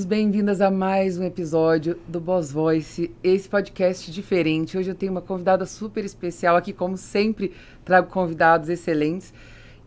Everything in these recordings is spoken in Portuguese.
todos, bem-vindas a mais um episódio do Boss Voice, esse podcast diferente. Hoje eu tenho uma convidada super especial aqui, como sempre, trago convidados excelentes.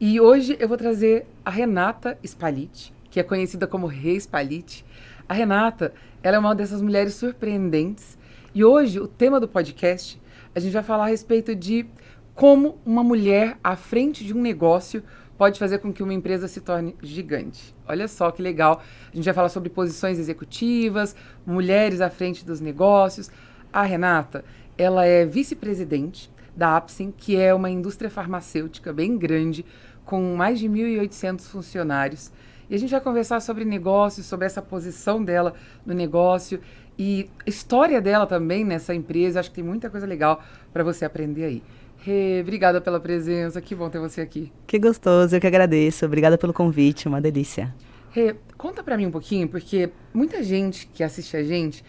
E hoje eu vou trazer a Renata Spaliti, que é conhecida como Rê Spaliti. A Renata, ela é uma dessas mulheres surpreendentes. E hoje, o tema do podcast, a gente vai falar a respeito de como uma mulher à frente de um negócio pode fazer com que uma empresa se torne gigante. Olha só que legal. A gente vai falar sobre posições executivas, mulheres à frente dos negócios. A Renata, ela é vice-presidente da Apsen, que é uma indústria farmacêutica bem grande, com mais de 1.800 funcionários. E a gente vai conversar sobre negócios, sobre essa posição dela no negócio e a história dela também nessa empresa. Acho que tem muita coisa legal para você aprender aí. Rê, obrigada pela presença, que bom ter você aqui. Que gostoso, eu que agradeço. Obrigada pelo convite, uma delícia. Rê, conta pra mim um pouquinho, porque muita gente que assiste a gente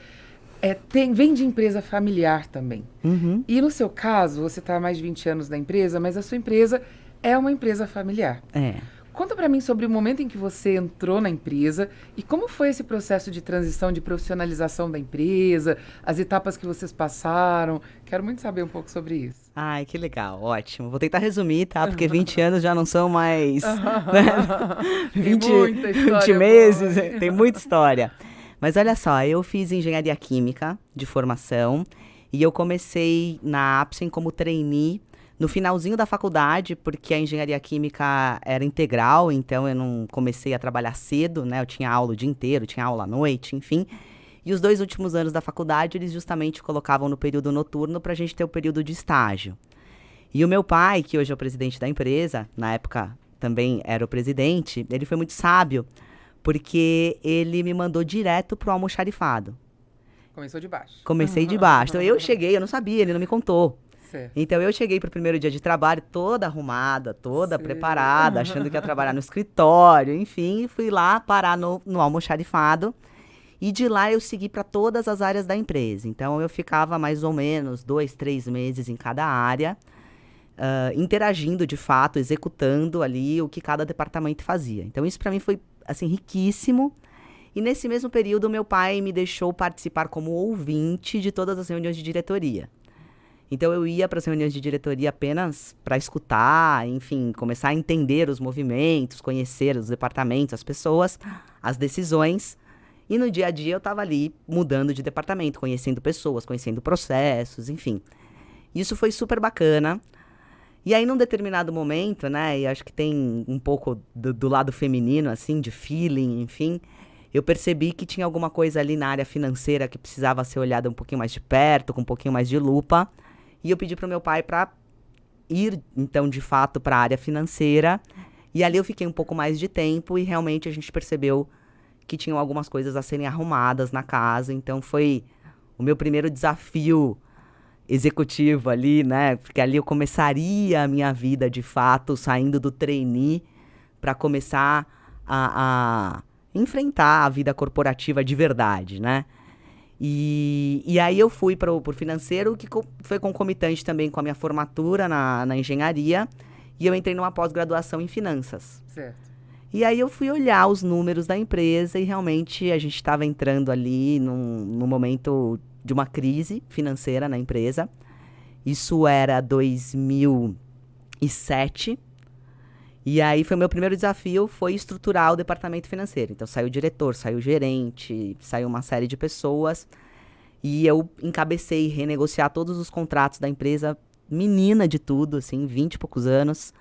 vem de empresa familiar também. Uhum. E no seu caso, você está há mais de 20 anos na empresa, mas a sua empresa é uma empresa familiar. É. Conta pra mim sobre o momento em que você entrou na empresa e como foi esse processo de transição, de profissionalização da empresa, as etapas que vocês passaram. Quero muito saber um pouco sobre isso. Ai, que legal, ótimo. Vou tentar resumir, tá? Porque 20 anos já não são mais... né? Tem muita história 20 meses, boa. tem muita história. Mas olha só, eu fiz engenharia química de formação e eu comecei na Apsen como trainee no finalzinho da faculdade, porque a engenharia química era integral, então eu não comecei a trabalhar cedo, né? Eu tinha aula o dia inteiro, tinha aula à noite, enfim. E os 2 últimos anos da faculdade, eles justamente colocavam no período noturno para a gente ter o período de estágio. E o meu pai, que hoje é o presidente da empresa, na época também era o presidente, ele foi muito sábio, porque ele me mandou direto pro almoxarifado. Começou de baixo. Comecei de baixo. Então eu cheguei, eu não sabia, ele não me contou. Certo. Então eu cheguei pro primeiro dia de trabalho toda arrumada, toda preparada, achando que ia trabalhar no escritório, enfim, fui lá parar no almoxarifado e de lá eu segui para todas as áreas da empresa. Então eu ficava mais ou menos 2, 3 meses em cada área, interagindo de fato, executando ali o que cada departamento fazia. Então isso para mim foi assim riquíssimo. E nesse mesmo período meu pai me deixou participar como ouvinte de todas as reuniões de diretoria. Então eu ia para as reuniões de diretoria apenas para escutar, enfim, começar a entender os movimentos, conhecer os departamentos, as pessoas, as decisões. E no dia a dia eu estava ali mudando de departamento, conhecendo pessoas, conhecendo processos, enfim. Isso foi super bacana. E aí num determinado momento, né, e acho que tem um pouco do lado feminino, assim, de feeling, enfim, eu percebi que tinha alguma coisa ali na área financeira que precisava ser olhada um pouquinho mais de perto, com um pouquinho mais de lupa. E eu pedi para o meu pai para ir, então, de fato, para a área financeira. E ali eu fiquei um pouco mais de tempo e realmente a gente percebeu que tinham algumas coisas a serem arrumadas na casa. Então, foi o meu primeiro desafio executivo ali, né? Porque ali eu começaria a minha vida, de fato, saindo do trainee para começar a enfrentar a vida corporativa de verdade, né? E aí eu fui pro financeiro, que foi concomitante também com a minha formatura na engenharia, e eu entrei numa pós-graduação em finanças. Certo. E aí eu fui olhar os números da empresa e realmente a gente estava entrando ali num momento de uma crise financeira na empresa. Isso era 2007. E aí foi o meu primeiro desafio, foi estruturar o departamento financeiro. Então saiu o diretor, saiu o gerente, saiu uma série de pessoas. E eu encabecei renegociar todos os contratos da empresa, menina de tudo, assim, 20 e poucos anos.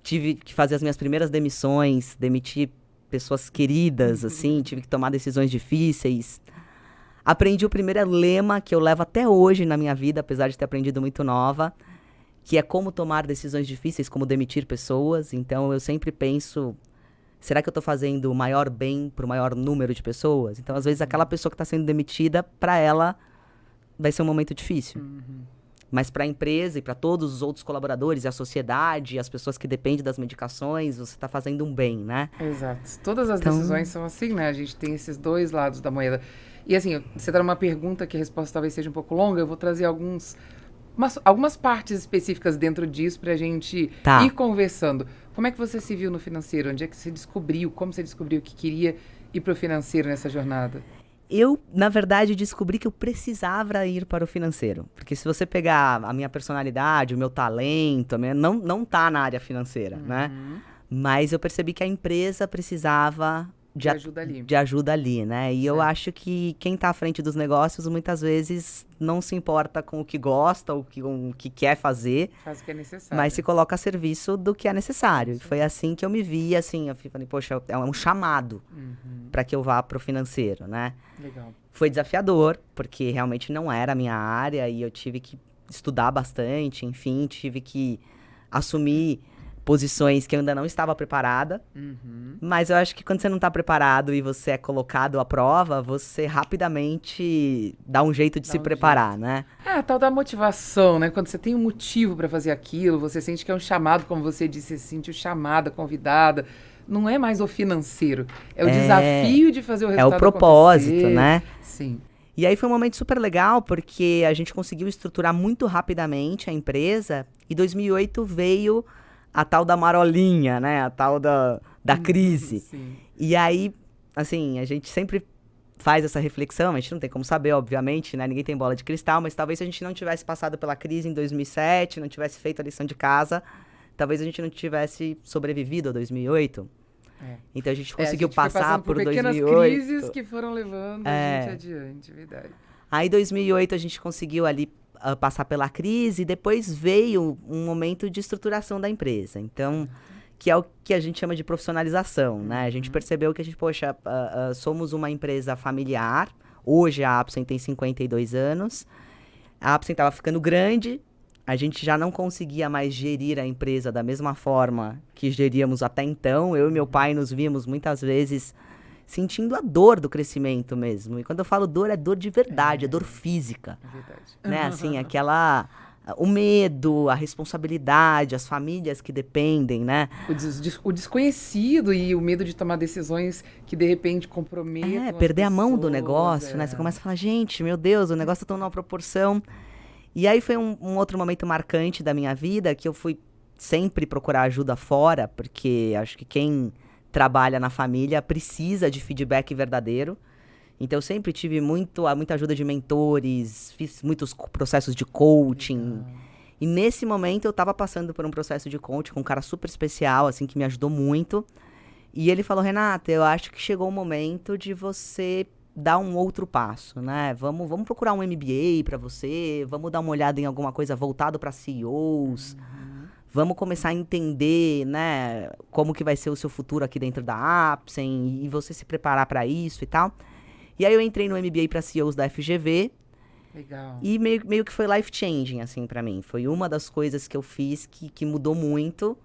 Tive que fazer as minhas primeiras demissões, demitir pessoas queridas, assim, tive que tomar decisões difíceis. Aprendi o primeiro lema que eu levo até hoje na minha vida, apesar de ter aprendido muito nova, que é como tomar decisões difíceis, como demitir pessoas. Então, eu sempre penso, será que eu estou fazendo o maior bem para o maior número de pessoas? Então, às vezes, aquela pessoa que está sendo demitida, para ela, vai ser um momento difícil. Mas para a empresa e para todos os outros colaboradores, e a sociedade, e as pessoas que dependem das medicações, você está fazendo um bem, né? Exato. Todas as decisões são assim, né? A gente tem esses dois lados da moeda. E assim, você está numa pergunta que a resposta talvez seja um pouco longa, eu vou trazer algumas partes específicas dentro disso para a gente ir conversando. Como é que você se viu no financeiro? Onde é que você descobriu? Como você descobriu o que queria? ir para o financeiro nessa jornada? Eu, na verdade, descobri que eu precisava ir para o financeiro. Porque se você pegar a minha personalidade, o meu talento, não tá na área financeira, né? Mas eu percebi que a empresa precisava de ajuda ali. De ajuda ali, né? E eu acho que quem está à frente dos negócios, muitas vezes, não se importa com o que gosta ou com o que quer fazer. Faz o que é necessário. Mas se coloca a serviço do que é necessário. Foi assim que eu me vi, assim, eu falei, poxa, é um chamado para que eu vá para o financeiro, né? Legal. Foi desafiador, porque realmente não era a minha área e eu tive que estudar bastante, enfim, tive que assumir posições que eu ainda não estava preparada. Mas eu acho que quando você não está preparado e você é colocado à prova, você rapidamente dá um jeito de se preparar, né? A tal da motivação, né? Quando você tem um motivo para fazer aquilo, você sente que é um chamado, como você disse, você sente o chamado, a convidada. Não é mais o financeiro, é o desafio de fazer o resultado acontecer. É o propósito, né? Sim. E aí foi um momento super legal, porque a gente conseguiu estruturar muito rapidamente a empresa, e 2008 veio a tal da marolinha, né? A tal da crise. Sim. E aí, assim, a gente sempre faz essa reflexão, a gente não tem como saber, obviamente, né? Ninguém tem bola de cristal, mas talvez se a gente não tivesse passado pela crise em 2007, não tivesse feito a lição de casa, talvez a gente não tivesse sobrevivido a 2008. Então a gente conseguiu passar por 2008. Pequenas crises que foram levando a gente adiante, verdade. Aí em 2008 a gente conseguiu ali passar pela crise, e depois veio um momento de estruturação da empresa. Então, que é o que a gente chama de profissionalização, né? A gente percebeu que a gente, poxa, somos uma empresa familiar. Hoje a Apsen tem 52 anos. A Apsen estava ficando grande. A gente já não conseguia mais gerir a empresa da mesma forma que geríamos até então. Eu e meu pai nos víamos muitas vezes sentindo a dor do crescimento mesmo. E quando eu falo dor, é dor de verdade, é dor física. É verdade. Né? Assim, o medo, a responsabilidade, as famílias que dependem, né? O desconhecido e o medo de tomar decisões que de repente comprometem perder a mão do negócio, né? Você começa a falar, gente, meu Deus, o negócio tá numa proporção. E aí foi um outro momento marcante da minha vida, que eu fui sempre procurar ajuda fora, porque acho que quem trabalha na família precisa de feedback verdadeiro. Então eu sempre tive muita ajuda de mentores, fiz muitos processos de coaching. E nesse momento eu estava passando por um processo de coaching com um cara super especial, assim, que me ajudou muito. E ele falou, Renata, eu acho que chegou o momento de você dar um outro passo, né? Vamos procurar um MBA para você, vamos dar uma olhada em alguma coisa voltado para CEOs. Vamos começar a entender, né, como que vai ser o seu futuro aqui dentro da Apsen e você se preparar para isso e tal. E aí eu entrei no MBA para CEOs da FGV. Legal. E meio que foi life-changing, assim, para mim. Foi uma das coisas que eu fiz que mudou muito.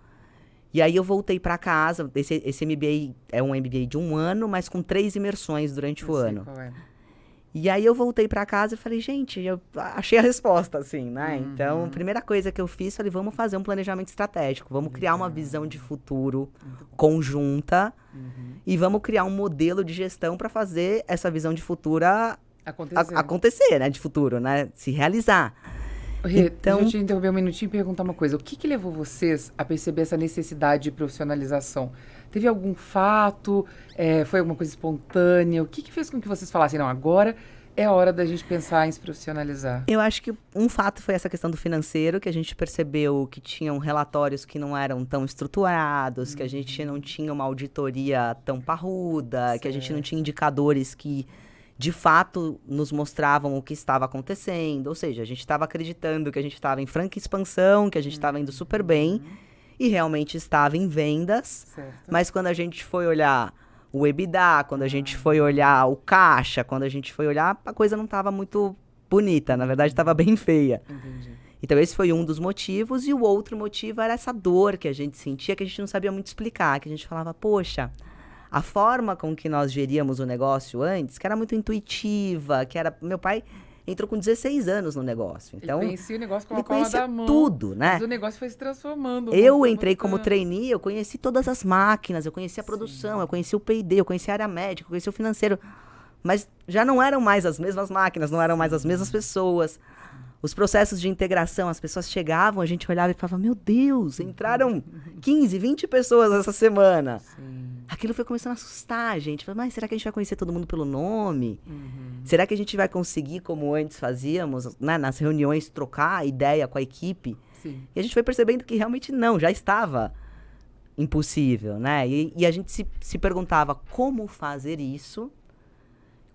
E aí eu voltei para casa. Esse MBA é um MBA de 1 ano, mas com 3 imersões durante o ano. Qual é. E aí eu voltei para casa e falei, gente, eu achei a resposta, assim, né? Então, a primeira coisa que eu fiz, falei, vamos fazer um planejamento estratégico. Vamos criar uma visão de futuro conjunta e vamos criar um modelo de gestão para fazer essa visão de futuro acontecer, né? De futuro, né? Se realizar. Rê, deixa eu te interromper um minutinho e perguntar uma coisa. O que levou vocês a perceber essa necessidade de profissionalização? Teve algum fato? Foi alguma coisa espontânea? O que fez com que vocês falassem, não, agora é a hora da gente pensar em se profissionalizar? Eu acho que um fato foi essa questão do financeiro, que a gente percebeu que tinham relatórios que não eram tão estruturados, que a gente não tinha uma auditoria tão parruda, que a gente não tinha indicadores que de fato nos mostravam o que estava acontecendo. Ou seja, a gente estava acreditando que a gente estava em franca expansão, que a gente estava indo super bem, e realmente estava em vendas. Certo. Mas quando a gente foi olhar o EBITDA, quando a gente foi olhar o caixa, quando a gente foi olhar, a coisa não estava muito bonita. Na verdade, estava bem feia. Entendi. Então, esse foi um dos motivos. E o outro motivo era essa dor que a gente sentia, que a gente não sabia muito explicar. Que a gente falava, poxa, a forma com que nós geríamos o negócio antes, que era muito intuitiva, que era... Meu pai entrou com 16 anos no negócio. Então, ele conhecia o negócio com ele a palma conhecia da mão. tudo, né? Mas o negócio foi se transformando. Eu entrei como trainee, eu conheci todas as máquinas, eu conheci a produção, eu conheci o P&D, eu conheci a área médica, eu conheci o financeiro. Mas já não eram mais as mesmas máquinas, não eram mais as mesmas pessoas. Os processos de integração, as pessoas chegavam, a gente olhava e falava, meu Deus, entraram 15, 20 pessoas essa semana. Sim. aquilo foi começando a assustar a gente. Falei, mas será que a gente vai conhecer todo mundo pelo nome? Será que a gente vai conseguir, como antes fazíamos, né, nas reuniões, trocar ideia com a equipe? Sim. E a gente foi percebendo que realmente não, já estava impossível, né? E a gente se perguntava como fazer isso,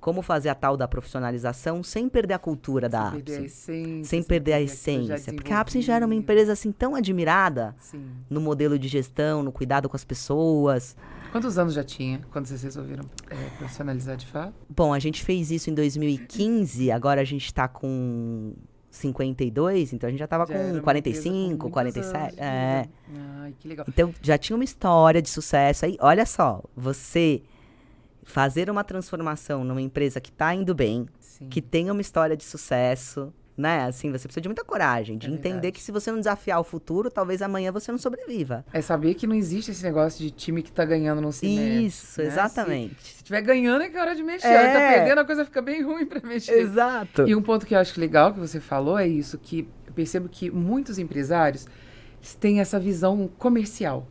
como fazer a tal da profissionalização sem perder a cultura da Apsen. Sem perder a essência. Porque a Apsen já era uma empresa assim tão admirada no modelo de gestão, no cuidado com as pessoas. Quantos anos já tinha quando vocês resolveram profissionalizar de fato? Bom, a gente fez isso em 2015, agora a gente está com 52, então a gente já estava com 45, 47. Ai, que legal. Então já tinha uma história de sucesso. Aí, olha só, você fazer uma transformação numa empresa que está indo bem, que tem uma história de sucesso, né? Assim, você precisa de muita coragem, de entender que se você não desafiar o futuro, talvez amanhã você não sobreviva. É saber que não existe esse negócio de time que tá ganhando não se mexe. Isso, né? Exatamente. Se estiver ganhando é que é hora de mexer. Tá perdendo, a coisa fica bem ruim pra mexer. Exato. E um ponto que eu acho legal que você falou é isso, que eu percebo que muitos empresários têm essa visão comercial,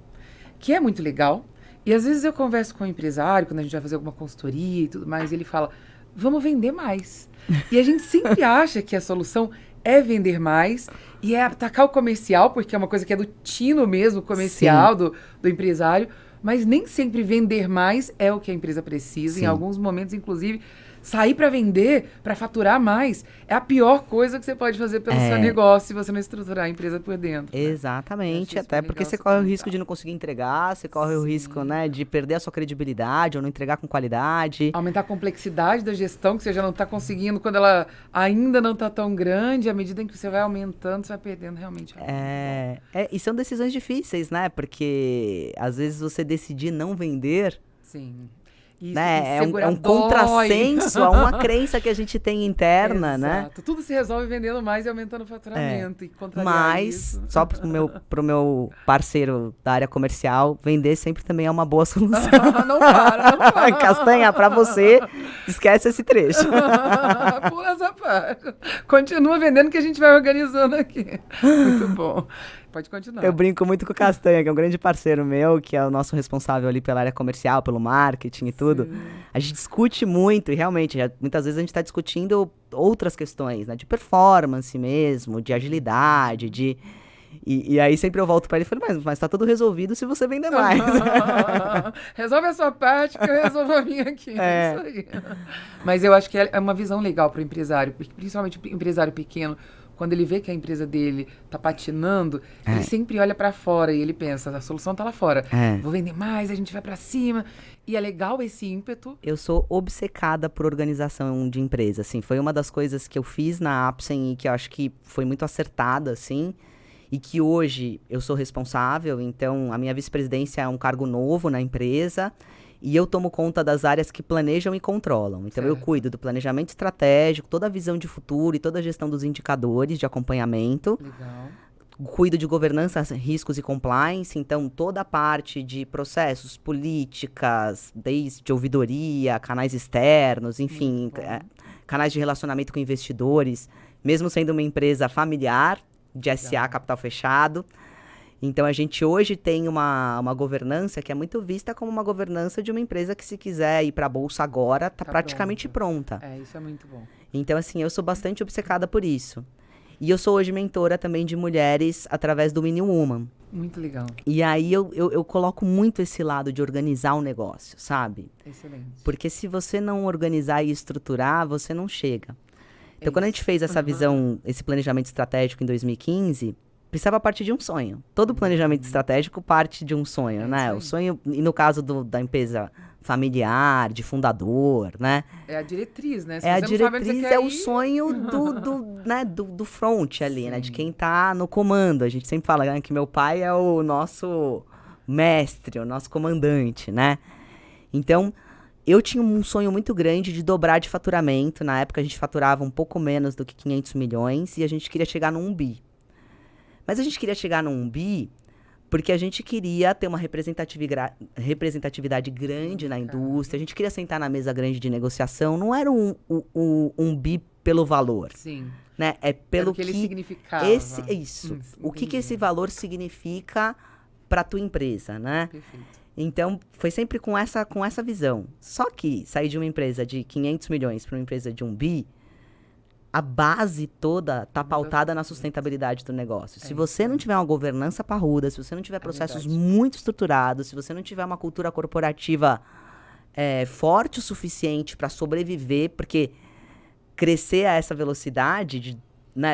que é muito legal. E às vezes eu converso com um empresário, quando a gente vai fazer alguma consultoria e tudo mais, ele fala, vamos vender mais. E a gente sempre acha que a solução é vender mais e é atacar o comercial, porque é uma coisa que é do tino mesmo, comercial, do empresário. Mas nem sempre vender mais é o que a empresa precisa. Em alguns momentos, inclusive, sair para vender, para faturar mais, é a pior coisa que você pode fazer pelo seu negócio se você não estruturar a empresa por dentro. Exatamente, até porque você corre o risco de não conseguir entregar, você corre o risco, né, de perder a sua credibilidade ou não entregar com qualidade. Aumentar a complexidade da gestão, que você já não está conseguindo quando ela ainda não está tão grande, à medida em que você vai aumentando, você vai perdendo realmente. E são decisões difíceis, né, porque às vezes você decidir não vender... Sim. Isso, né? É um contrassenso a uma crença que a gente tem interna, né? Tudo se resolve vendendo mais e aumentando o faturamento. E mas, só pro meu parceiro da área comercial, vender sempre também é uma boa solução. Não para. Castanha, pra você, esquece esse trecho. Pula essa parte. Continua vendendo que a gente vai organizando aqui. Muito bom. Pode continuar. Eu brinco muito com o Castanha, que é um grande parceiro meu, que é o nosso responsável ali pela área comercial, pelo marketing e tudo. A gente discute muito, e realmente, muitas vezes a gente está discutindo outras questões, né? De performance mesmo, de agilidade, de... E aí sempre eu volto para ele e falo, mas tá tudo resolvido se você vender mais. Resolve a sua parte que eu resolvo a minha aqui. É isso aí. Mas eu acho que é uma visão legal para o empresário, principalmente o empresário pequeno. Quando ele vê que a empresa dele tá patinando, ele sempre olha para fora e ele pensa, a solução tá lá fora. Vou vender mais, a gente vai para cima. E é legal esse ímpeto. Eu sou obcecada por organização de empresa, assim. Foi uma das coisas que eu fiz na Apsen e que eu acho que foi muito acertada, assim. E que hoje eu sou responsável, então a minha vice-presidência é um cargo novo na empresa. E eu tomo conta das áreas que planejam e controlam. Então, eu cuido do planejamento estratégico, toda a visão de futuro e toda a gestão dos indicadores de acompanhamento. Legal. Cuido de governança, riscos e compliance. Então, toda a parte de processos, políticas, desde ouvidoria, canais externos, enfim, canais de relacionamento com investidores. Mesmo sendo uma empresa familiar, de SA, capital fechado. Então, a gente hoje tem uma governança que é muito vista como uma governança de uma empresa que, se quiser ir para a bolsa agora, tá praticamente pronta. Isso é muito bom. Então, assim, eu sou bastante obcecada por isso. E eu sou hoje mentora também de mulheres através do Mini Woman. Muito legal. E aí, eu coloco muito esse lado de organizar o negócio, sabe? Excelente. Porque se você não organizar e estruturar, você não chega. Então, quando a gente fez essa visão, esse planejamento estratégico em 2015... precisava partir de um sonho. Todo planejamento estratégico parte de um sonho, né? O sonho, e no caso da empresa familiar, de fundador, né? É a diretriz, né? Se a diretriz é o sonho do front ali, né? De quem tá no comando. A gente sempre fala, né, que meu pai é o nosso mestre, o nosso comandante, né? Então, eu tinha um sonho muito grande de dobrar de faturamento. Na época, a gente faturava um pouco menos do que 500 milhões e a gente queria chegar no 1 bi. Mas a gente queria chegar no 1 bi porque a gente queria ter uma representatividade grande na indústria, a gente queria sentar na mesa grande de negociação, não era um bi pelo valor. Sim. Né? É pelo que ele significava. O que esse valor significa para a tua empresa, né? Perfeito. Então, foi sempre com essa visão. Só que sair de uma empresa de 500 milhões para uma empresa de 1 bi, a base toda está pautada na sustentabilidade do negócio. Se você não tiver uma governança parruda, se você não tiver processos muito estruturados, se você não tiver uma cultura corporativa forte o suficiente para sobreviver, porque crescer a essa velocidade de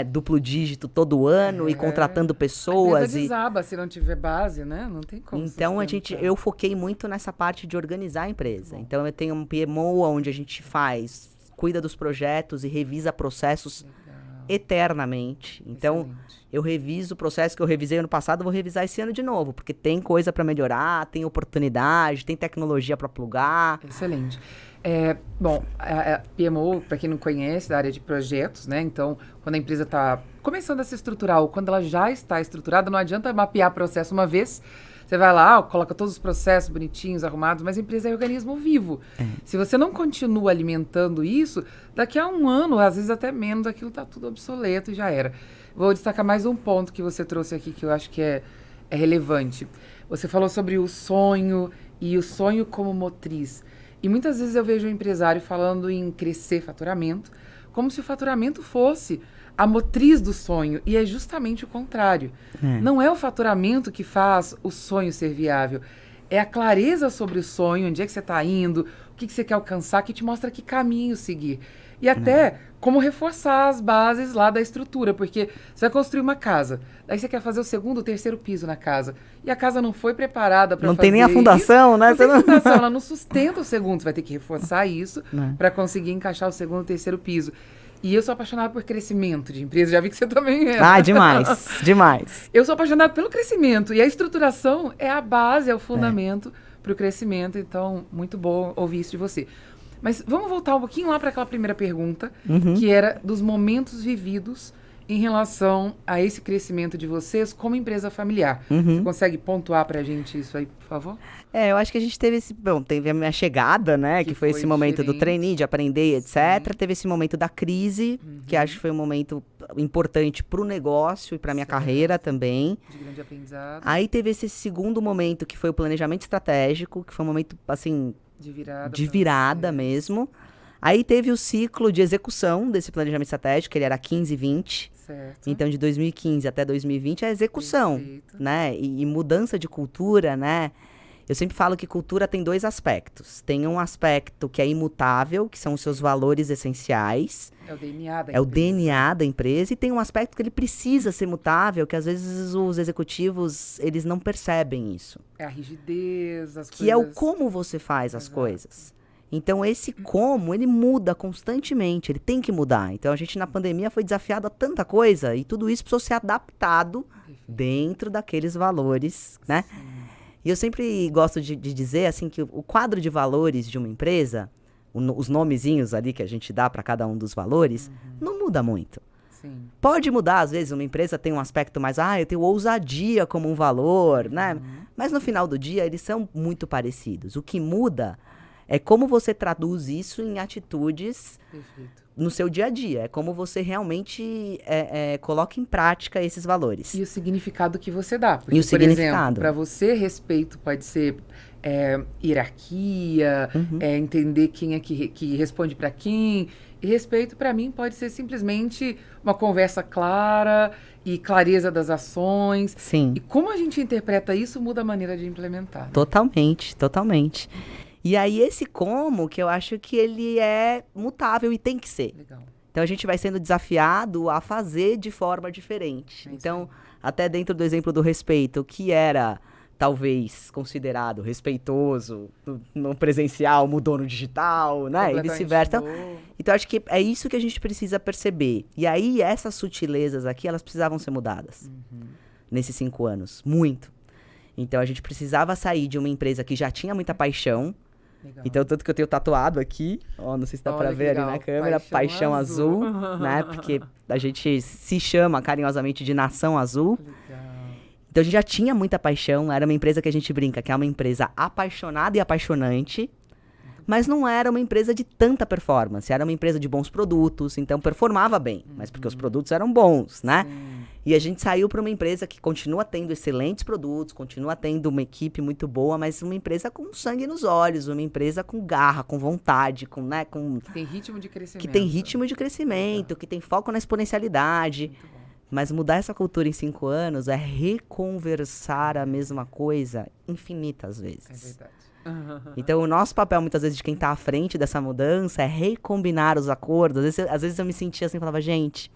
duplo dígito todo ano e contratando pessoas. A empresa desaba se não tiver base, né? Não tem como. Então, eu foquei muito nessa parte de organizar a empresa. Então, eu tenho um PMO onde a gente cuida dos projetos e revisa processos eternamente. Então, eu reviso o processo que eu revisei ano passado, eu vou revisar esse ano de novo, porque tem coisa para melhorar, tem oportunidade, tem tecnologia para plugar. Excelente. Bom, a PMO, para quem não conhece, da área de projetos, né? Então, quando a empresa está começando a se estruturar ou quando ela já está estruturada, não adianta mapear processo uma vez. Você vai lá, coloca todos os processos bonitinhos, arrumados, mas a empresa é um organismo vivo. Se você não continua alimentando isso, daqui a um ano, às vezes até menos, aquilo está tudo obsoleto e já era. Vou destacar mais um ponto que você trouxe aqui que eu acho que é relevante. Você falou sobre o sonho e o sonho como motriz. E muitas vezes eu vejo um empresário falando em crescer faturamento, como se o faturamento fosse a motriz do sonho. E é justamente o contrário. Não é o faturamento que faz o sonho ser viável. É a clareza sobre o sonho, onde é que você está indo, o que você quer alcançar, que te mostra que caminho seguir. E até como reforçar as bases lá da estrutura, porque você vai construir uma casa, daí você quer fazer o segundo, o terceiro piso na casa, e a casa não foi preparada para fazer. Não tem nem a fundação, né? Não tem fundação, ela não sustenta o segundo, você vai ter que reforçar isso para conseguir encaixar o segundo e o terceiro piso. E eu sou apaixonada por crescimento de empresa, já vi que você também é. Demais. Eu sou apaixonada pelo crescimento, e a estruturação é a base, é o fundamento para o crescimento, então muito bom ouvir isso de você. Mas vamos voltar um pouquinho lá para aquela primeira pergunta, que era dos momentos vividos em relação a esse crescimento de vocês como empresa familiar. Você consegue pontuar para a gente isso aí, por favor? Eu acho que a gente teve teve a minha chegada, né? Que foi esse momento do trainee, de aprender, etc. Teve esse momento da crise, que acho que foi um momento importante para o negócio e para a minha carreira também. De grande aprendizado. Aí teve esse segundo momento, que foi o planejamento estratégico, que foi um momento, assim, de virada mesmo. Aí teve o ciclo de execução desse planejamento estratégico, que ele era 15-20. Certo. Então, de 2015 até 2020 é a execução, né? E mudança de cultura, né? Eu sempre falo que cultura tem dois aspectos. Tem um aspecto que é imutável, que são os seus valores essenciais. É o DNA da empresa. É o DNA da empresa. E tem um aspecto que ele precisa ser mutável, que às vezes os executivos, eles não percebem isso. É a rigidez, as coisas. Que é o como você faz as coisas. Então, esse como, ele muda constantemente, ele tem que mudar. Então, a gente na pandemia foi desafiado a tanta coisa e tudo isso precisou ser adaptado dentro daqueles valores, né? E eu sempre gosto de dizer, assim, que o quadro de valores de uma empresa, os nomezinhos ali que a gente dá para cada um dos valores, não muda muito. Sim. Pode mudar, às vezes, uma empresa tem um aspecto mais, eu tenho ousadia como um valor, né? Mas no final do dia, eles são muito parecidos. O que muda é como você traduz isso em atitudes no seu dia a dia. É como você realmente coloca em prática esses valores. E o significado que você dá. Porque, E o significado. Para você, respeito pode ser hierarquia, entender quem é que responde para quem. E respeito, para mim, pode ser simplesmente uma conversa clara e clareza das ações. Sim. E como a gente interpreta isso, muda a maneira de implementar. Né? Totalmente. E aí, esse como, que eu acho que ele é mutável e tem que ser. Legal. Então, a gente vai sendo desafiado a fazer de forma diferente. Então, até dentro do exemplo do respeito, que era, talvez, considerado respeitoso no presencial, mudou no digital, né? E vice-versa. Então, acho que é isso que a gente precisa perceber. E aí, essas sutilezas aqui, elas precisavam ser mudadas. Nesses 5 anos. Muito. Então, a gente precisava sair de uma empresa que já tinha muita paixão. Legal. Então, tanto que eu tenho tatuado aqui, não sei se dá pra ver ali na câmera, Paixão Azul, né? Porque a gente se chama carinhosamente de Nação Azul. Legal. Então, a gente já tinha muita paixão, era uma empresa que a gente brinca, que é uma empresa apaixonada e apaixonante, Mas não era uma empresa de tanta performance, era uma empresa de bons produtos, então performava bem, mas porque os produtos eram bons, né? Sim. E a gente saiu para uma empresa que continua tendo excelentes produtos, continua tendo uma equipe muito boa, mas uma empresa com sangue nos olhos, uma empresa com garra, com vontade, com, né, com... Que tem ritmo de crescimento. Que tem ritmo de crescimento, que tem foco na exponencialidade. Muito bom. Mas mudar essa cultura em 5 anos é reconversar a mesma coisa infinitas É vezes. verdade. Então, o nosso papel, muitas vezes, de quem está à frente dessa mudança é recombinar os acordos. Às vezes eu me sentia assim, falava, gente,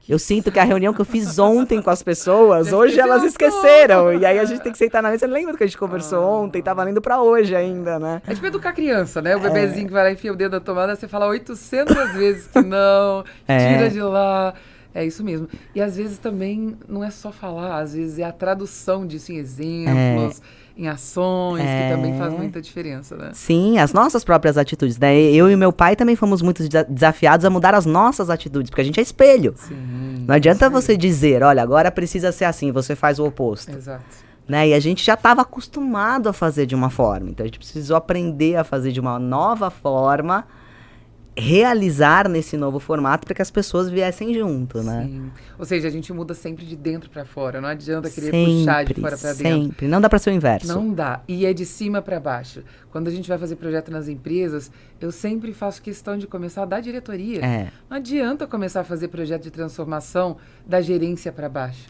eu sinto que a reunião que eu fiz ontem com as pessoas, Já hoje elas esqueceu esqueceram. E aí a gente tem que sentar na mesa. Você lembra do que a gente conversou ontem? Tá valendo pra hoje ainda, né? É tipo educar criança, né? O bebezinho que vai lá e enfia o dedo na tomada, você fala 800 vezes que não, tira de lá. É isso mesmo. E às vezes também não é só falar, às vezes é a tradução disso em exemplos, em ações, que também faz muita diferença, né? Sim, as nossas próprias atitudes, né? Eu e meu pai também fomos muito desafiados a mudar as nossas atitudes, porque a gente é espelho. Sim. Não adianta você dizer, olha, agora precisa ser assim, você faz o oposto. Exato. Né? E a gente já estava acostumado a fazer de uma forma, então a gente precisou aprender a fazer de uma nova forma, realizar nesse novo formato para que as pessoas viessem junto, né? Sim. Ou seja, a gente muda sempre de dentro para fora. Não adianta querer Sempre, puxar de fora para dentro. sempre. Não dá para ser o inverso. Não dá. E é de cima para baixo. Quando a gente vai fazer projeto nas empresas, eu sempre faço questão de começar da diretoria. Não adianta começar a fazer projeto de transformação da gerência para baixo.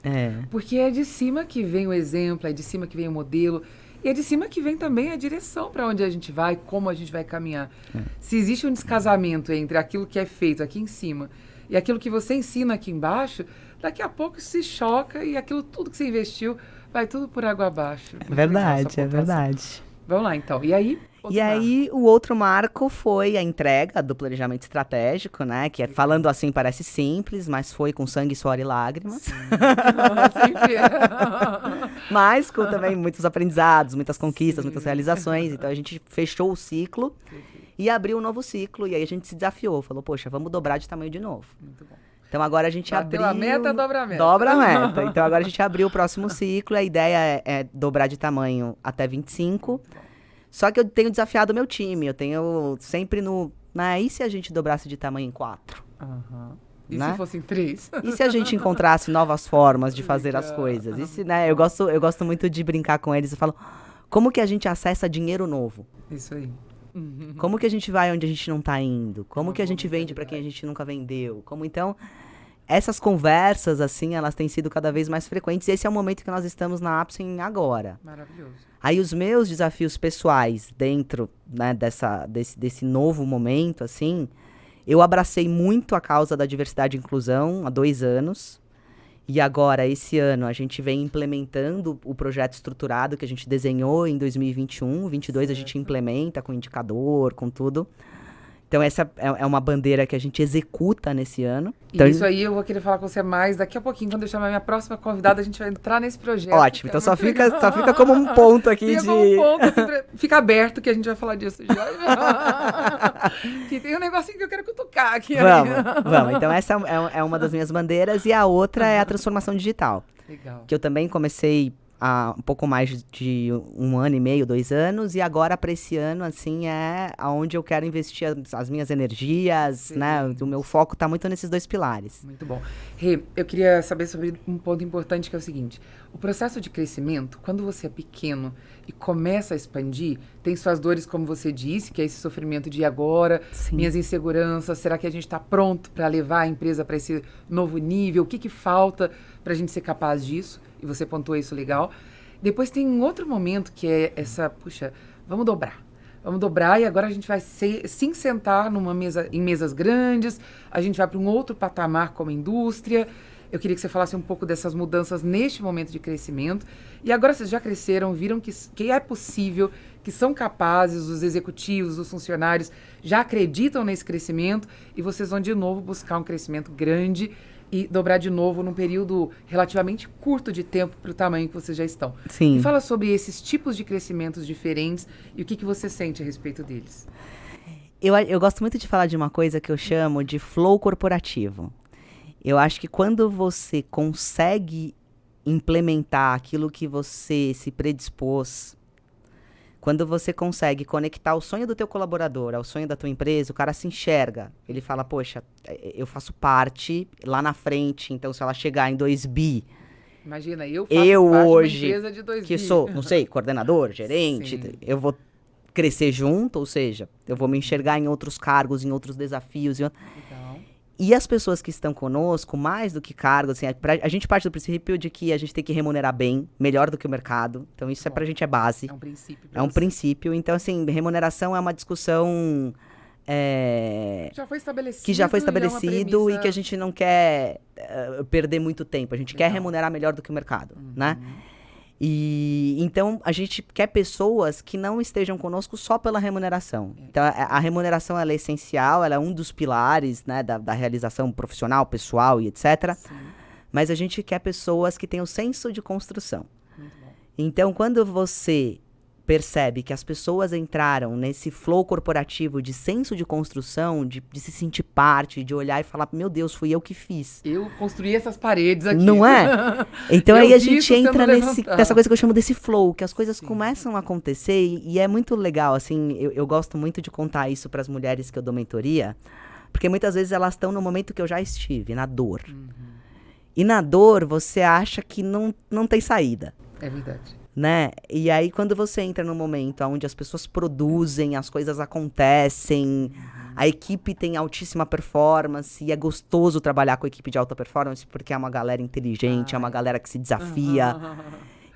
Porque é de cima que vem o exemplo, é de cima que vem o modelo. E é de cima que vem também a direção para onde a gente vai, como a gente vai caminhar. Se existe um descasamento entre aquilo que é feito aqui em cima e aquilo que você ensina aqui embaixo, daqui a pouco se choca e aquilo tudo que você investiu vai tudo por água abaixo. É verdade, é verdade. Vamos lá, então. E aí? Aí, o outro marco foi a entrega do planejamento estratégico, né? Que falando assim parece simples, mas foi com sangue, suor e lágrimas. Sempre é. Mas com também muitos aprendizados, muitas conquistas, muitas realizações. Então, a gente fechou o ciclo e abriu um novo ciclo. E aí, a gente se desafiou. Falou, poxa, vamos dobrar de tamanho de novo. Muito bom. Então, agora a gente Bateu abriu... a meta, dobra a meta. Dobra a meta. Então, agora a gente abriu o próximo ciclo. A ideia é dobrar de tamanho até 25. Só que eu tenho desafiado o meu time. Eu tenho sempre no... E se a gente dobrasse de tamanho em 4? E se fossem 3? E se a gente encontrasse novas formas de fazer as coisas? E se, eu gosto muito de brincar com eles. Eu falo, como que a gente acessa dinheiro novo? Isso aí. Como que a gente vai onde a gente não tá indo? Como que a gente vende para quem a gente nunca vendeu? Então, essas conversas, assim, elas têm sido cada vez mais frequentes. E esse é o momento que nós estamos na Apsen agora. Maravilhoso. Aí os meus desafios pessoais dentro, né, desse novo momento, assim, eu abracei muito a causa da diversidade e inclusão há 2 anos. E agora, esse ano, a gente vem implementando o projeto estruturado que a gente desenhou em 2021. 2022 a gente implementa com indicador, com tudo. Então, essa é uma bandeira que a gente executa nesse ano. Então, isso aí eu vou querer falar com você mais daqui a pouinho. Quando eu chamar a minha próxima convidada, a gente vai entrar nesse projeto. Ótimo. Então, só fica como um ponto aqui fica como um ponto, fica aberto que a gente vai falar disso já. Que tem um negocinho que eu quero cutucar aqui. Vamos. Então, essa é uma das minhas bandeiras. E a outra é a transformação digital. Legal. Que eu também comecei há um pouco mais de 1 ano e meio, 2 anos, e agora para esse ano, assim, é onde eu quero investir as minhas energias, né? O meu foco está muito nesses 2 pilares. Muito bom. Rê, eu queria saber sobre um ponto importante que é o seguinte: o processo de crescimento, quando você é pequeno e começa a expandir, tem suas dores, como você disse, que é esse sofrimento de agora, minhas inseguranças, será que a gente está pronto para levar a empresa para esse novo nível? O que falta para a gente ser capaz disso? E você pontuou isso legal. Depois tem um outro momento que é essa, vamos dobrar. Vamos dobrar e agora a gente vai sim sentar em mesas grandes, a gente vai para um outro patamar como indústria. Eu queria que você falasse um pouco dessas mudanças neste momento de crescimento. E agora vocês já cresceram, viram que é possível, que são capazes, os executivos, os funcionários já acreditam nesse crescimento e vocês vão de novo buscar um crescimento grande e dobrar de novo num período relativamente curto de tempo para o tamanho que vocês já estão. Sim. E fala sobre esses tipos de crescimentos diferentes e o que você sente a respeito deles. Eu gosto muito de falar de uma coisa que eu chamo de flow corporativo. Eu acho que quando você consegue implementar aquilo que você se predispôs, Quando você consegue conectar o sonho do teu colaborador ao sonho da tua empresa, o cara se enxerga. Ele fala, poxa, eu faço parte lá na frente, então se ela chegar em 2 bi... Imagina, eu faço parte hoje, de uma empresa de 2 que bi. sou, não sei, coordenador, gerente, Sim. eu vou crescer junto, ou seja, eu vou me enxergar em outros cargos, em outros desafios. Legal. E as pessoas que estão conosco, mais do que cargos, assim, a gente parte do princípio de que a gente tem que remunerar bem, melhor do que o mercado. Então, isso pra gente é base. É um princípio. É um princípio. Então, assim, remuneração é uma discussão Já foi estabelecido. que já foi e é uma estabelecido premissa- e que a gente não quer perder muito tempo. A gente quer Legal. remunerar melhor do que o mercado, né? E então a gente quer pessoas que não estejam conosco só pela remuneração. Então a remuneração ela é essencial, ela é um dos pilares, né, da realização profissional, pessoal e etc. Sim, Mas a gente quer pessoas que tenham senso de construção. muito bom. Então quando você percebe que as pessoas entraram nesse flow corporativo de senso de construção, de se sentir parte, de olhar e falar, meu Deus, fui eu que fiz. Eu construí essas paredes aqui. Não é? Então Eu aí a vi gente isso sendo entra levantado. nessa coisa que eu chamo desse flow, que as coisas Sim. começam a acontecer e é muito legal, assim, eu gosto muito de contar isso para as mulheres que eu dou mentoria, porque muitas vezes elas estão no momento que eu já estive, na dor. E na dor você acha que não tem saída, É verdade. né? E aí quando você entra num momento onde as pessoas produzem, as coisas acontecem, a equipe tem altíssima performance e é gostoso trabalhar com a equipe de alta performance porque é uma galera inteligente, é uma galera que se desafia.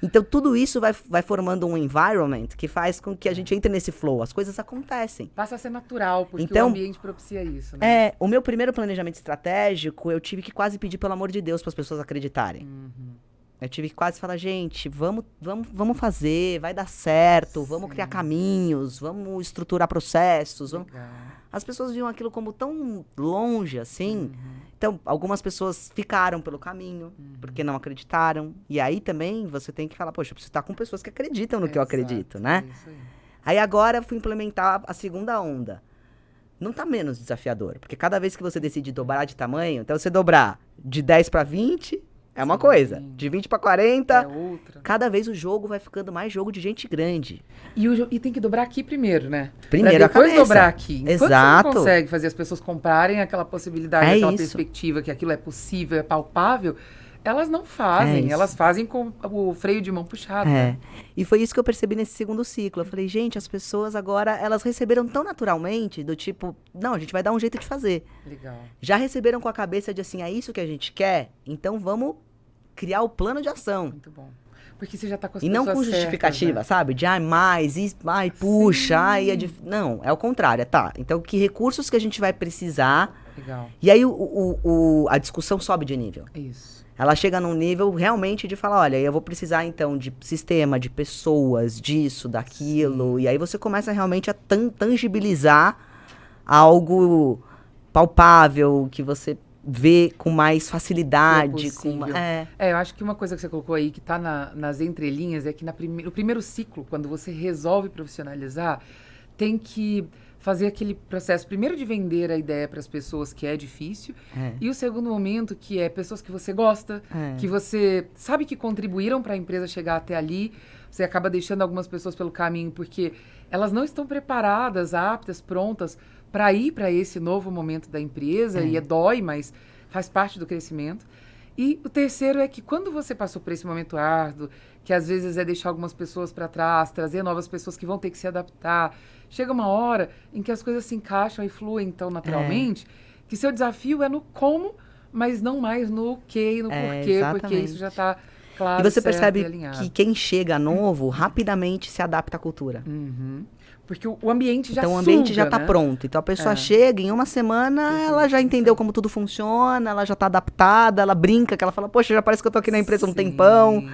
Então tudo isso vai formando um environment que faz com que a gente entre nesse flow, as coisas acontecem. Passa a ser natural, porque Então, o ambiente propicia isso, né? O meu primeiro planejamento estratégico, eu tive que quase pedir pelo amor de Deus para as pessoas acreditarem. Eu tive que quase falar, gente, vamos fazer, vai dar certo, vamos criar caminhos, vamos estruturar processos. Legal. As pessoas viam aquilo como tão longe, assim. Então, algumas pessoas ficaram pelo caminho, porque não acreditaram. E aí também você tem que falar, poxa, eu preciso estar com pessoas que acreditam no que eu Exato, acredito, né? é isso aí. Aí agora eu fui implementar a segunda onda. Não tá menos desafiador, porque cada vez que você decide dobrar de tamanho, então você dobrar de 10 para 20 é uma coisa, de 20 para 40, É outra. cada vez o jogo vai ficando mais jogo de gente grande. E tem que dobrar aqui primeiro, né? Primeiro pra a depois cabeça. dobrar aqui. Enquanto Exato. você não consegue fazer as pessoas comprarem aquela possibilidade, É aquela isso. perspectiva que aquilo é possível, é palpável, elas não fazem. isso. Elas fazem com o freio de mão puxado. É. Né? E foi isso que eu percebi nesse segundo ciclo. Eu falei, gente, as pessoas agora, elas receberam tão naturalmente, do tipo, não, a gente vai dar um jeito de fazer. Legal. Já receberam com a cabeça de assim, é isso que a gente quer? Então vamos criar o plano de ação. Muito bom. Porque você já tá com as E não pessoas com justificativa, certas, sabe? De, mais, puxa, Sim. Não, é o contrário, tá. Então, que recursos que a gente vai precisar? né? Legal. E aí a discussão sobe de nível. Isso. Ela chega num nível realmente de falar, olha, eu vou precisar então de sistema, de pessoas, disso, daquilo. E aí você começa realmente a tangibilizar algo palpável, que você vê com mais facilidade. Que é possível. É. Eu acho que uma coisa que você colocou aí, que tá nas entrelinhas, é que no primeiro ciclo, quando você resolve profissionalizar, tem que fazer aquele processo, primeiro de vender a ideia para as pessoas, que é difícil, e o segundo momento, que é pessoas que você gosta, que você sabe que contribuíram para a empresa chegar até ali, você acaba deixando algumas pessoas pelo caminho, porque elas não estão preparadas, aptas, prontas para ir para esse novo momento da empresa, e dói, mas faz parte do crescimento. E o terceiro é que quando você passou por esse momento árduo, que às vezes é deixar algumas pessoas para trás, trazer novas pessoas que vão ter que se adaptar, chega uma hora em que as coisas se encaixam e fluem tão naturalmente, que seu desafio é no como, mas não mais no que e no porquê, porque isso já está claro, e você certo, percebe e alinhado. que quem chega novo rapidamente se adapta à cultura. Porque o ambiente já Então o ambiente suga, já está né? pronto. Então a pessoa chega, em uma semana ela já entendeu como tudo funciona, ela já está adaptada, ela brinca, que ela fala, poxa, já parece que eu tô aqui na empresa há um tempão.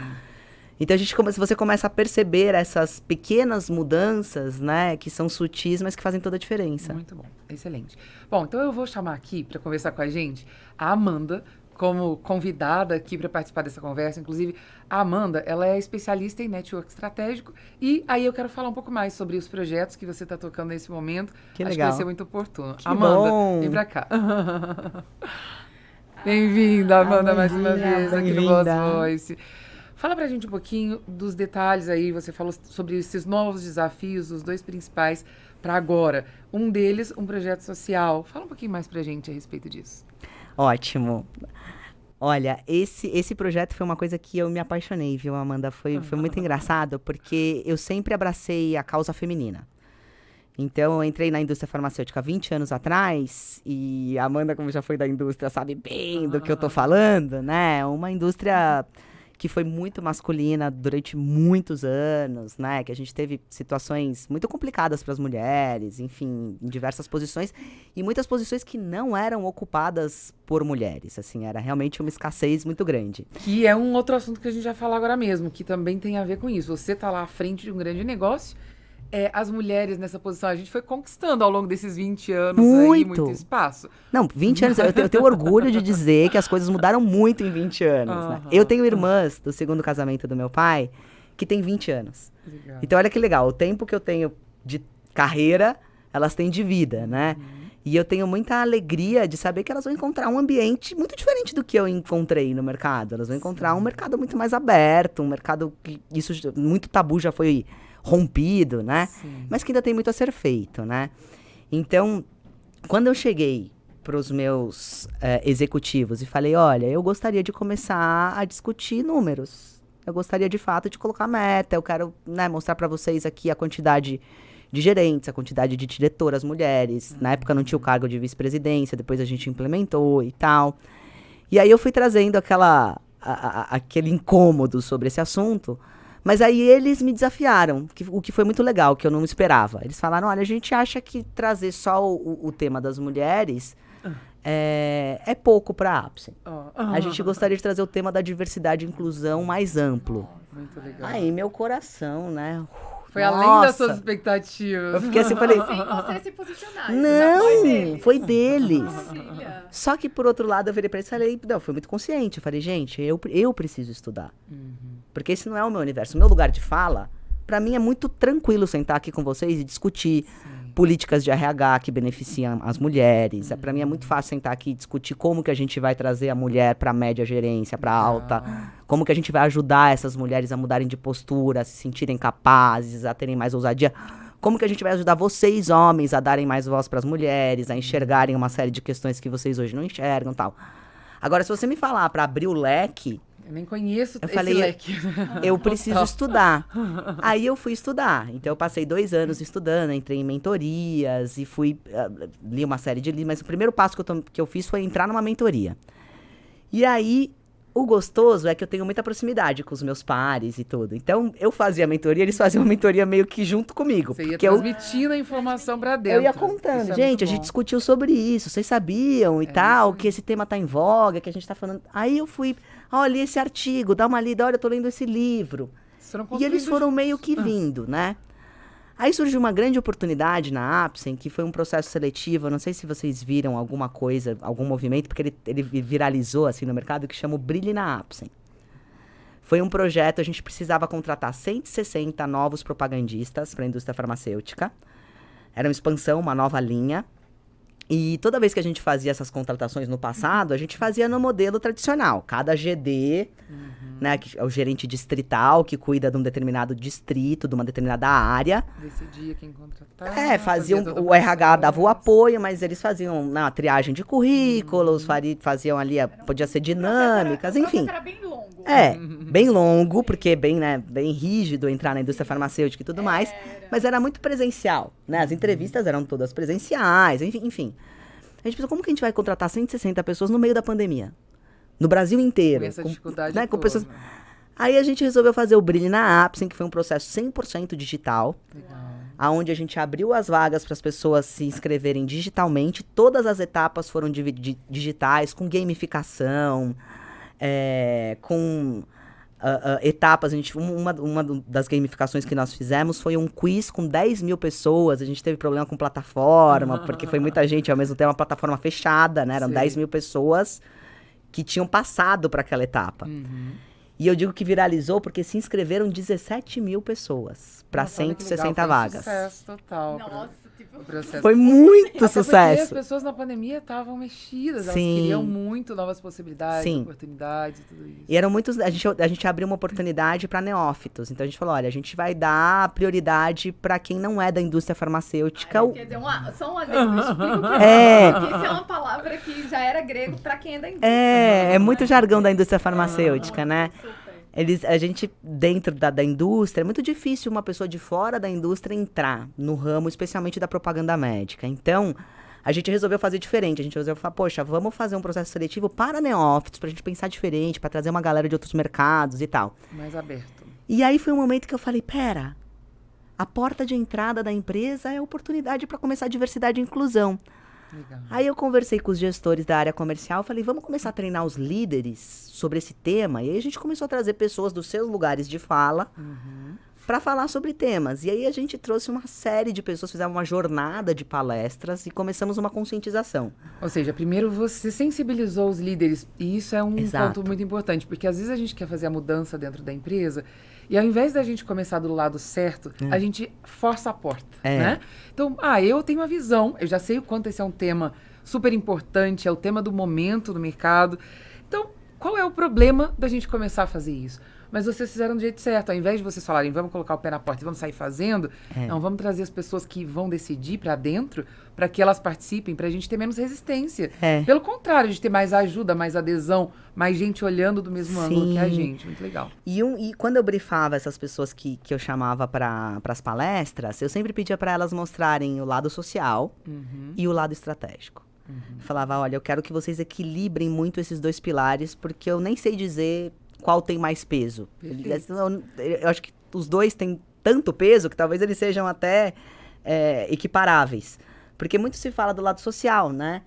Então você começa a perceber essas pequenas mudanças, né, que são sutis, mas que fazem toda a diferença. Muito bom, excelente. Bom, então eu vou chamar aqui para conversar com a gente a Amanda, como convidada aqui para participar dessa conversa. Inclusive, a Amanda, ela é especialista em network estratégico, e aí eu quero falar um pouco mais sobre os projetos que você está tocando nesse momento. Que Acho legal. que vai ser muito oportuno. Que Amanda, bom. vem para cá. Bem-vinda, Amanda, mais uma vez aqui no Boss Voice. Fala pra gente um pouquinho dos detalhes aí, você falou sobre esses novos desafios, os 2 principais para agora. Um deles, um projeto social. Fala um pouquinho mais pra gente a respeito disso. Ótimo. Olha, esse projeto foi uma coisa que eu me apaixonei, viu, Amanda? Foi muito engraçado, porque eu sempre abracei a causa feminina. Então, eu entrei na indústria farmacêutica 20 anos atrás, e a Amanda, como já foi da indústria, sabe bem do que eu tô falando, né? Uma indústria que foi muito masculina durante muitos anos, né? Que a gente teve situações muito complicadas para as mulheres, enfim, em diversas posições, e muitas posições que não eram ocupadas por mulheres, assim, era realmente uma escassez muito grande. Que é um outro assunto que a gente vai falar agora mesmo, que também tem a ver com isso. Você tá lá à frente de um grande negócio, as mulheres nessa posição, a gente foi conquistando ao longo desses 20 anos aí muito espaço. Não, 20 anos, eu tenho orgulho de dizer que as coisas mudaram muito em 20 anos, né? Eu tenho irmãs do segundo casamento do meu pai que tem 20 anos. Legal. Então, olha que legal, o tempo que eu tenho de carreira, elas têm de vida, né? E eu tenho muita alegria de saber que elas vão encontrar um ambiente muito diferente do que eu encontrei no mercado. Elas vão encontrar um mercado muito mais aberto, um mercado que isso muito tabu já foi rompido, né? Sim. Mas que ainda tem muito a ser feito, né? Então, quando eu cheguei para os meus executivos e falei, olha, eu gostaria de começar a discutir números. Eu gostaria, de fato, de colocar meta. Eu quero, né, mostrar para vocês aqui a quantidade de gerentes, a quantidade de diretoras mulheres. Na época não tinha o cargo de vice-presidência, depois a gente implementou e tal. E aí eu fui trazendo aquele incômodo sobre esse assunto. Mas aí eles me desafiaram, o que foi muito legal, que eu não esperava. Eles falaram, olha, a gente acha que trazer só o tema das mulheres é pouco para a Apsen. A gente gostaria de trazer o tema da diversidade e inclusão mais amplo. Muito legal. Aí meu coração, né? Foi além das suas expectativas. Eu fiquei assim, falei... Sem você se posicionar. Não, foi deles. Só que, por outro lado, eu virei pra eles e falei... Não, foi muito consciente. Eu falei, gente, eu preciso estudar. Porque esse não é o meu universo. O meu lugar de fala, pra mim, é muito tranquilo sentar aqui com vocês e discutir políticas de RH que beneficiam as mulheres. Pra mim, é muito fácil sentar aqui e discutir como que a gente vai trazer a mulher pra média gerência, pra alta. Como que a gente vai ajudar essas mulheres a mudarem de postura, a se sentirem capazes, a terem mais ousadia. Como que a gente vai ajudar vocês, homens, a darem mais voz pras mulheres, a enxergarem uma série de questões que vocês hoje não enxergam e tal. Agora, se você me falar pra abrir o leque... Eu nem conheço esse leque. Eu preciso estudar. Aí eu fui estudar. Então eu passei 2 anos estudando, entrei em mentorias e li uma série de livros. Mas o primeiro passo que eu fiz foi entrar numa mentoria. E aí, o gostoso é que eu tenho muita proximidade com os meus pares e tudo. Então, eu fazia a mentoria, eles faziam a mentoria meio que junto comigo. Você ia transmitindo a informação pra dentro. Eu ia contando. Gente, a gente discutiu sobre isso, vocês sabiam e tal, que esse tema tá em voga, que a gente tá falando... Aí eu fui... Olha esse artigo, dá uma lida, olha, eu tô lendo esse livro. E eles foram meio que vindo, né? Aí surgiu uma grande oportunidade na Apsen, que foi um processo seletivo, eu não sei se vocês viram alguma coisa, algum movimento, porque ele viralizou assim no mercado, que chama o Brilhe na Apsen. Foi um projeto, a gente precisava contratar 160 novos propagandistas para a indústria farmacêutica. Era uma expansão, uma nova linha. E toda vez que a gente fazia essas contratações no passado, a gente fazia no modelo tradicional. Cada GD, né, que é o gerente distrital, que cuida de um determinado distrito, de uma determinada área. Decidia quem contratar. Faziam, o RH dava o apoio, mas eles faziam a triagem de currículos, faziam ali, podia ser dinâmicas, enfim. Era bem longo. Bem longo, porque bem rígido entrar na indústria farmacêutica e tudo mais. Mas era muito presencial, né? As entrevistas eram todas presenciais, enfim. A gente pensou, como que a gente vai contratar 160 pessoas no meio da pandemia? No Brasil inteiro. Com essa dificuldade né? toda. Pessoas... Aí a gente resolveu fazer o Brilhe na Apsen, que foi um processo 100% digital. Onde a gente abriu as vagas para as pessoas se inscreverem digitalmente. Todas as etapas foram digitais, com gamificação, com... etapas, uma das gamificações que nós fizemos foi um quiz com 10 mil pessoas. A gente teve problema com plataforma, porque foi muita gente, ao mesmo tempo uma plataforma fechada, né? Eram 10 mil pessoas que tinham passado para aquela etapa. E eu digo que viralizou porque se inscreveram 17 mil pessoas para 160 vagas. Foi um sucesso total. Nossa, o processo. Foi muito Até porque sucesso. as pessoas na pandemia estavam mexidas, elas Sim. queriam muito novas possibilidades, Sim. oportunidades e tudo isso. E eram muitos. A gente abriu uma oportunidade para neófitos. Então a gente falou: olha, a gente vai dar prioridade para quem não é da indústria farmacêutica. Quer dizer, só um adendo, explica o que É. Porque isso é uma palavra que já era grego para quem é da indústria. É muito jargão da indústria farmacêutica, né? Super. A gente, dentro da indústria, é muito difícil uma pessoa de fora da indústria entrar no ramo, especialmente da propaganda médica. Então, a gente resolveu fazer diferente. A gente resolveu falar, poxa, vamos fazer um processo seletivo para neófitos, pra gente pensar diferente, para trazer uma galera de outros mercados e tal. Mais aberto. E aí foi um momento que eu falei, pera, a porta de entrada da empresa é oportunidade para começar a diversidade e inclusão. Legal. Aí eu conversei com os gestores da área comercial, falei, vamos começar a treinar os líderes sobre esse tema. E aí a gente começou a trazer pessoas dos seus lugares de fala para falar sobre temas. E aí a gente trouxe uma série de pessoas, fizemos uma jornada de palestras e começamos uma conscientização. Ou seja, primeiro você sensibilizou os líderes, e isso é um Exato. ponto muito importante, porque às vezes a gente quer fazer a mudança dentro da empresa, e ao invés da gente começar do lado certo, a gente força a porta, né? Então, eu tenho uma visão, eu já sei o quanto esse é um tema super importante, é o tema do momento no mercado. Então, qual é o problema da gente começar a fazer isso? Mas vocês fizeram do jeito certo. Ao invés de vocês falarem, vamos colocar o pé na porta e vamos sair fazendo, não, vamos trazer as pessoas que vão decidir para dentro, para que elas participem, para a gente ter menos resistência. Pelo contrário, a gente ter mais ajuda, mais adesão, mais gente olhando do mesmo ângulo que a gente. Muito legal. E quando eu briefava essas pessoas que eu chamava para as palestras, eu sempre pedia para elas mostrarem o lado social e o lado estratégico. Falava, olha, eu quero que vocês equilibrem muito esses dois pilares, porque eu nem sei dizer qual tem mais peso. Eu acho que os dois têm tanto peso que talvez eles sejam até equiparáveis. Porque muito se fala do lado social, né?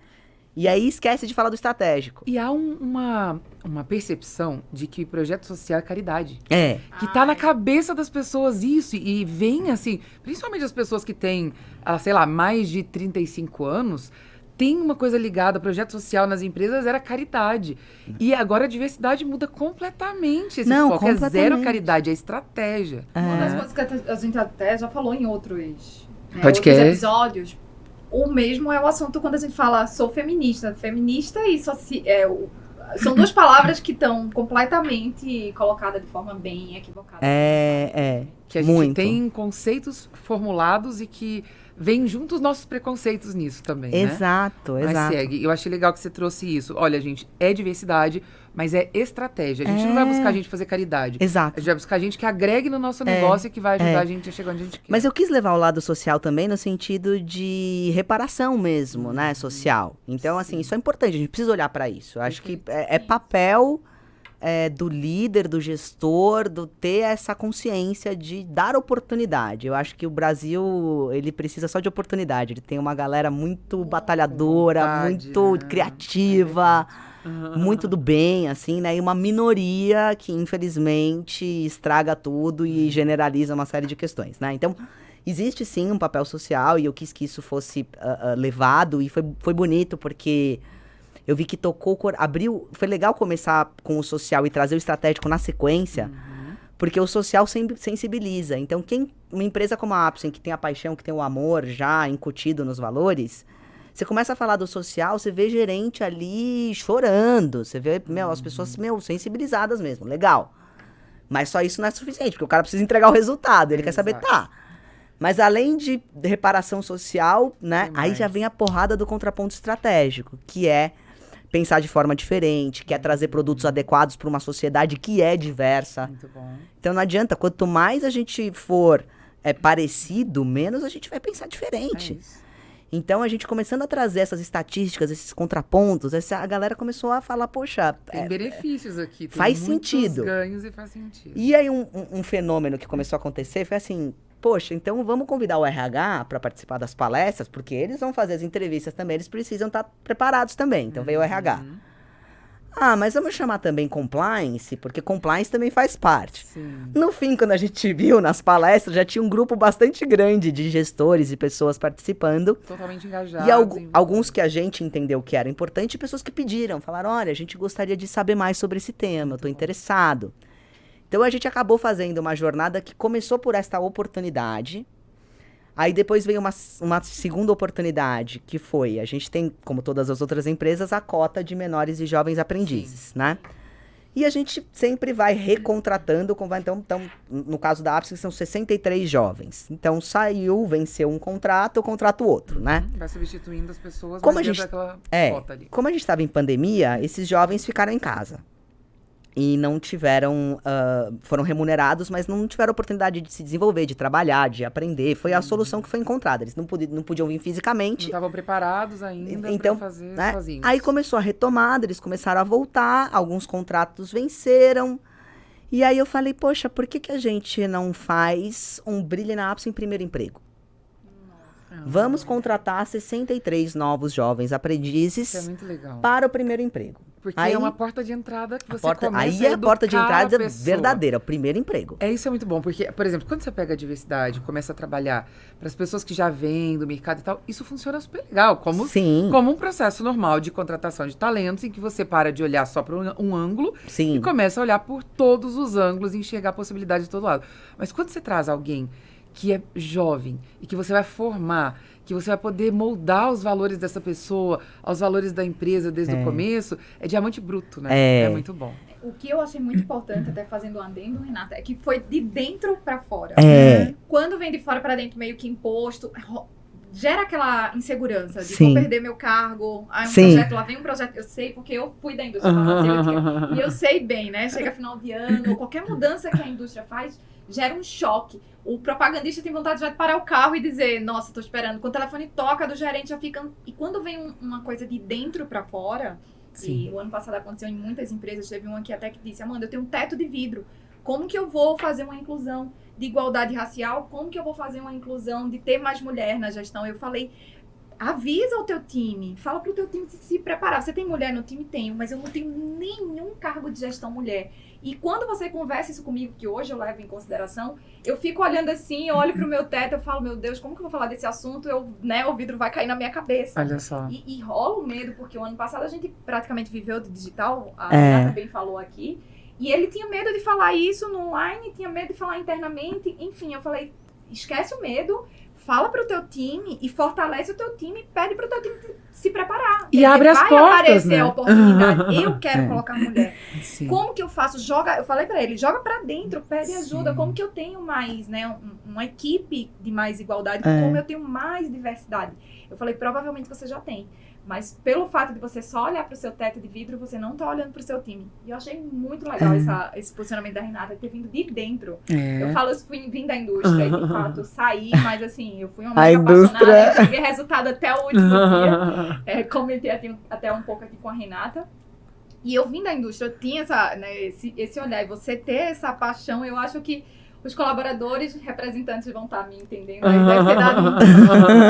E aí esquece de falar do estratégico. E há uma percepção de que projeto social é caridade. É. Que tá na cabeça das pessoas isso. E vem assim, principalmente as pessoas que têm, sei lá, mais de 35 anos, tem uma coisa ligada, projeto social nas empresas era caridade. E agora a diversidade muda completamente esse foco. Completamente. É zero caridade, é estratégia. Uma das coisas que a gente até já falou em outros Podcast. outros episódios, o mesmo é o assunto quando a gente fala sou feminista. Feminista e são duas palavras que estão completamente colocadas de forma bem equivocada. Que a gente muito. tem conceitos formulados e que vem junto os nossos preconceitos nisso também, Exato, né? exato. Mas segue. Eu achei legal que você trouxe isso. Olha, gente, é diversidade, mas é estratégia. A gente não vai buscar a gente fazer caridade. Exato. A gente vai buscar gente que agregue no nosso negócio e que vai ajudar a gente a chegar onde a gente quer. Mas eu quis levar o lado social também no sentido de reparação mesmo, né, social. Então, assim, isso é importante, a gente precisa olhar para isso. Eu acho que é papel do líder, do gestor, do ter essa consciência de dar oportunidade. Eu acho que o Brasil, ele precisa só de oportunidade. Ele tem uma galera muito batalhadora, vontade, muito né? criativa, muito do bem, assim, né? E uma minoria que, infelizmente, estraga tudo e generaliza uma série de questões, né? Então, existe sim um papel social e eu quis que isso fosse levado e foi bonito porque eu vi que abriu, foi legal começar com o social e trazer o estratégico na sequência, porque o social sempre sensibiliza. Então, uma empresa como a Apsen, que tem a paixão, que tem o amor já incutido nos valores, você começa a falar do social, você vê gerente ali chorando, você vê, as pessoas, sensibilizadas mesmo, legal. Mas só isso não é suficiente, porque o cara precisa entregar o resultado, ele quer saber, Mas além de reparação social, né, aí já vem a porrada do contraponto estratégico, que é pensar de forma diferente, que é trazer produtos adequados para uma sociedade que é diversa. Muito bom. Então não adianta, quanto mais a gente for parecido, menos a gente vai pensar diferente. Então a gente começando a trazer essas estatísticas, esses contrapontos, a galera começou a falar, poxa... Tem benefícios aqui, tem faz muitos sentido. ganhos e faz sentido. E aí um fenômeno que começou a acontecer foi assim, poxa, então vamos convidar o RH para participar das palestras, porque eles vão fazer as entrevistas também, eles precisam estar preparados também. Então veio o RH. Mas vamos chamar também compliance, porque compliance também faz parte. Sim. No fim, quando a gente viu nas palestras, já tinha um grupo bastante grande de gestores e pessoas participando. Totalmente engajados. E alguns que a gente entendeu que era importante, e pessoas que pediram, falaram, olha, a gente gostaria de saber mais sobre esse tema, eu estou interessado. Então a gente acabou fazendo uma jornada que começou por esta oportunidade. Aí depois veio uma segunda oportunidade, que foi, a gente tem, como todas as outras empresas, a cota de menores e jovens aprendizes, né? E a gente sempre vai recontratando, então, no caso da Apps, são 63 jovens. Então, venceu um contrato, eu contrato outro, né? Vai substituindo as pessoas, Como mas a gente, daquela cota ali. como a gente estava em pandemia, esses jovens ficaram em casa. E não tiveram, foram remunerados, mas não tiveram oportunidade de se desenvolver, de trabalhar, de aprender. Foi a solução que foi encontrada. Eles não podiam vir fisicamente. Não estavam preparados ainda então, para fazer né? sozinhos. Aí começou a retomada, eles começaram a voltar, alguns contratos venceram. E aí eu falei, poxa, por que a gente não faz um Brilhe na Apps em primeiro emprego? Vamos contratar 63 novos jovens aprendizes Isso é muito legal. para o primeiro emprego. Porque aí, é uma porta de entrada que você começa aí é a porta de entrada pessoa. verdadeira, o primeiro emprego. Isso é muito bom, porque, por exemplo, quando você pega a diversidade, começa a trabalhar para as pessoas que já vêm do mercado e tal, isso funciona super legal, como um processo normal de contratação de talentos, em que você para de olhar só para um ângulo e começa a olhar por todos os ângulos e enxergar a possibilidade de todo lado. Mas quando você traz alguém que é jovem e que você vai formar, que você vai poder moldar os valores dessa pessoa, aos valores da empresa desde o começo, é diamante bruto, né? É muito bom. O que eu achei muito importante, até fazendo um adendo, Renata, é que foi de dentro para fora. Quando vem de fora para dentro, meio que imposto, gera aquela insegurança de vou perder meu cargo, projeto, lá vem um projeto, eu sei porque eu fui da indústria farmacêutica e eu sei bem, né? Chega final de ano, qualquer mudança que a indústria faz, gera um choque. O propagandista tem vontade já de parar o carro e dizer, nossa, tô esperando. Quando o telefone toca do gerente, já fica... E quando vem uma coisa de dentro para fora, e o ano passado aconteceu em muitas empresas, teve uma que até que disse, Amanda, eu tenho um teto de vidro. Como que eu vou fazer uma inclusão de igualdade racial? Como que eu vou fazer uma inclusão de ter mais mulher na gestão? Eu falei, avisa o teu time, fala pro teu time se preparar. Você tem mulher no time? Tenho, mas eu não tenho nenhum cargo de gestão mulher. E quando você conversa isso comigo, que hoje eu levo em consideração, eu fico olhando assim, eu olho pro meu teto, eu falo, meu Deus, como que eu vou falar desse assunto? O vidro vai cair na minha cabeça. Olha só. E rola o medo, porque o ano passado a gente praticamente viveu de digital, a Ana também falou aqui, e ele tinha medo de falar isso no online, tinha medo de falar internamente, enfim, eu falei, esquece o medo, fala pro teu time e fortalece o teu time e pede pro teu time se preparar. E abre as portas, vai aparecer, né? A oportunidade. Eu quero colocar mulher. Sim. Como que eu faço? Eu falei pra ele, joga pra dentro, pede ajuda. Como que eu tenho mais, né, uma equipe de mais igualdade? Como eu tenho mais diversidade? Eu falei, provavelmente você já tem. Mas pelo fato de você só olhar pro seu teto de vidro, você não tá olhando pro seu time. E eu achei muito legal esse posicionamento da Renata, ter vindo de dentro. Eu falo, eu vim da indústria, e de fato saí, mas assim, eu fui uma mega apaixonada, eu peguei resultado até o último dia. Comentei até um pouco aqui com a Renata. E eu vim da indústria, eu tinha esse olhar, e você ter essa paixão, eu acho que os colaboradores, representantes vão estar me entendendo. Aí deve ter dado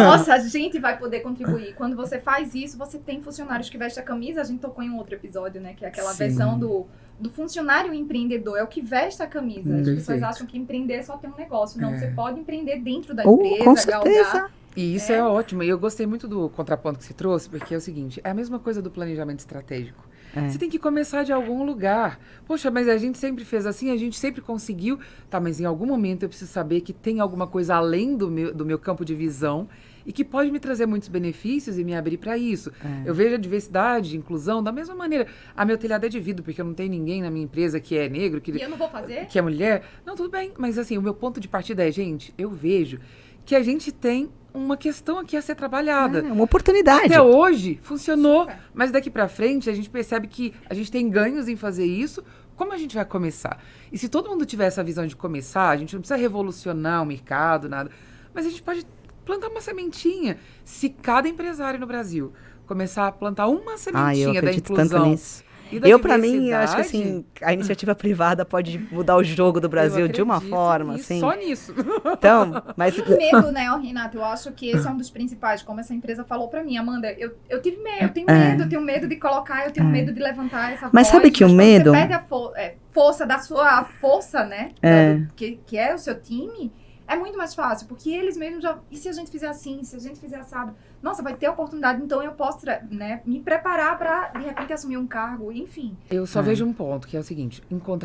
nossa, a gente vai poder contribuir. Quando você faz isso, você tem funcionários que vestem a camisa. A gente tocou em um outro episódio, né? Que é aquela versão do funcionário empreendedor. É o que veste a camisa. As pessoas acham que empreender é só ter um negócio. Não, você pode empreender dentro da empresa, com certeza. galgar. E isso é ótimo. E eu gostei muito do contraponto que você trouxe, porque é o seguinte, é a mesma coisa do planejamento estratégico. Você tem que começar de algum lugar. Poxa, mas a gente sempre fez assim, a gente sempre conseguiu. Tá, mas em algum momento eu preciso saber que tem alguma coisa além do meu campo de visão e que pode me trazer muitos benefícios e me abrir para isso. Eu vejo a diversidade, inclusão, da mesma maneira. Meu telhado é de vidro, porque eu não tenho ninguém na minha empresa que é negro, E eu não vou fazer? que é mulher. Não, tudo bem. Mas assim, o meu ponto de partida é, gente, eu vejo que a gente tem uma questão aqui a ser trabalhada. Uma oportunidade. Até hoje funcionou, Super. mas daqui pra frente a gente percebe que a gente tem ganhos em fazer isso. Como a gente vai começar? E se todo mundo tiver essa visão de começar, a gente não precisa revolucionar o mercado, nada, mas a gente pode plantar uma sementinha. Se cada empresário no Brasil começar a plantar uma sementinha da inclusão tanto nisso. e da Pra mim, eu acho que assim, a iniciativa privada pode mudar o jogo do Brasil de uma forma, assim. Só nisso. Então, mas Medo, né, Renato? Eu acho que esse é um dos principais, como essa empresa falou pra mim, Amanda, eu tive medo, eu tenho medo de colocar, eu tenho medo de levantar essa voz. Mas sabe que o medo... Você perde a força da sua força, né? Que é o seu time, é muito mais fácil, porque eles mesmos já... E se a gente fizer assim, se a gente fizer assado? Nossa, vai ter oportunidade, então eu posso, né, me preparar pra, de repente, assumir um cargo, enfim. Eu só vejo um ponto, que é o seguinte,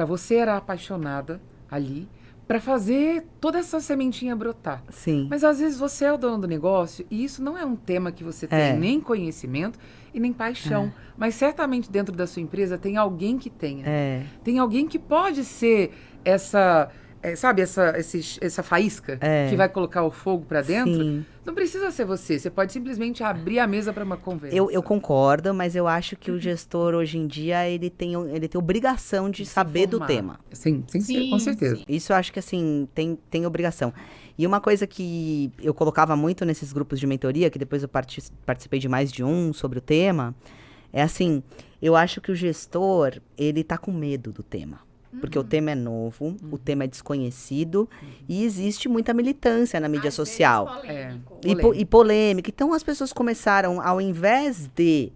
você era apaixonada ali para fazer toda essa sementinha brotar. Sim. Mas às vezes você é o dono do negócio e isso não é um tema que você tem nem conhecimento e nem paixão. Mas certamente dentro da sua empresa tem alguém que tenha. Tem alguém que pode ser essa... sabe, essa faísca que vai colocar o fogo para dentro? Sim. Não precisa ser você. Você pode simplesmente abrir a mesa para uma conversa. Eu concordo, mas eu acho que o gestor, hoje em dia, ele tem obrigação de saber do tema. Sim, com certeza. Sim. Isso eu acho que, assim, tem obrigação. E uma coisa que eu colocava muito nesses grupos de mentoria, que depois eu participei de mais de um sobre o tema, é assim, eu acho que o gestor, ele tá com medo do tema. Porque o tema é novo, o tema é desconhecido e existe muita militância na mídia social. E polêmica. Então as pessoas começaram, ao invés de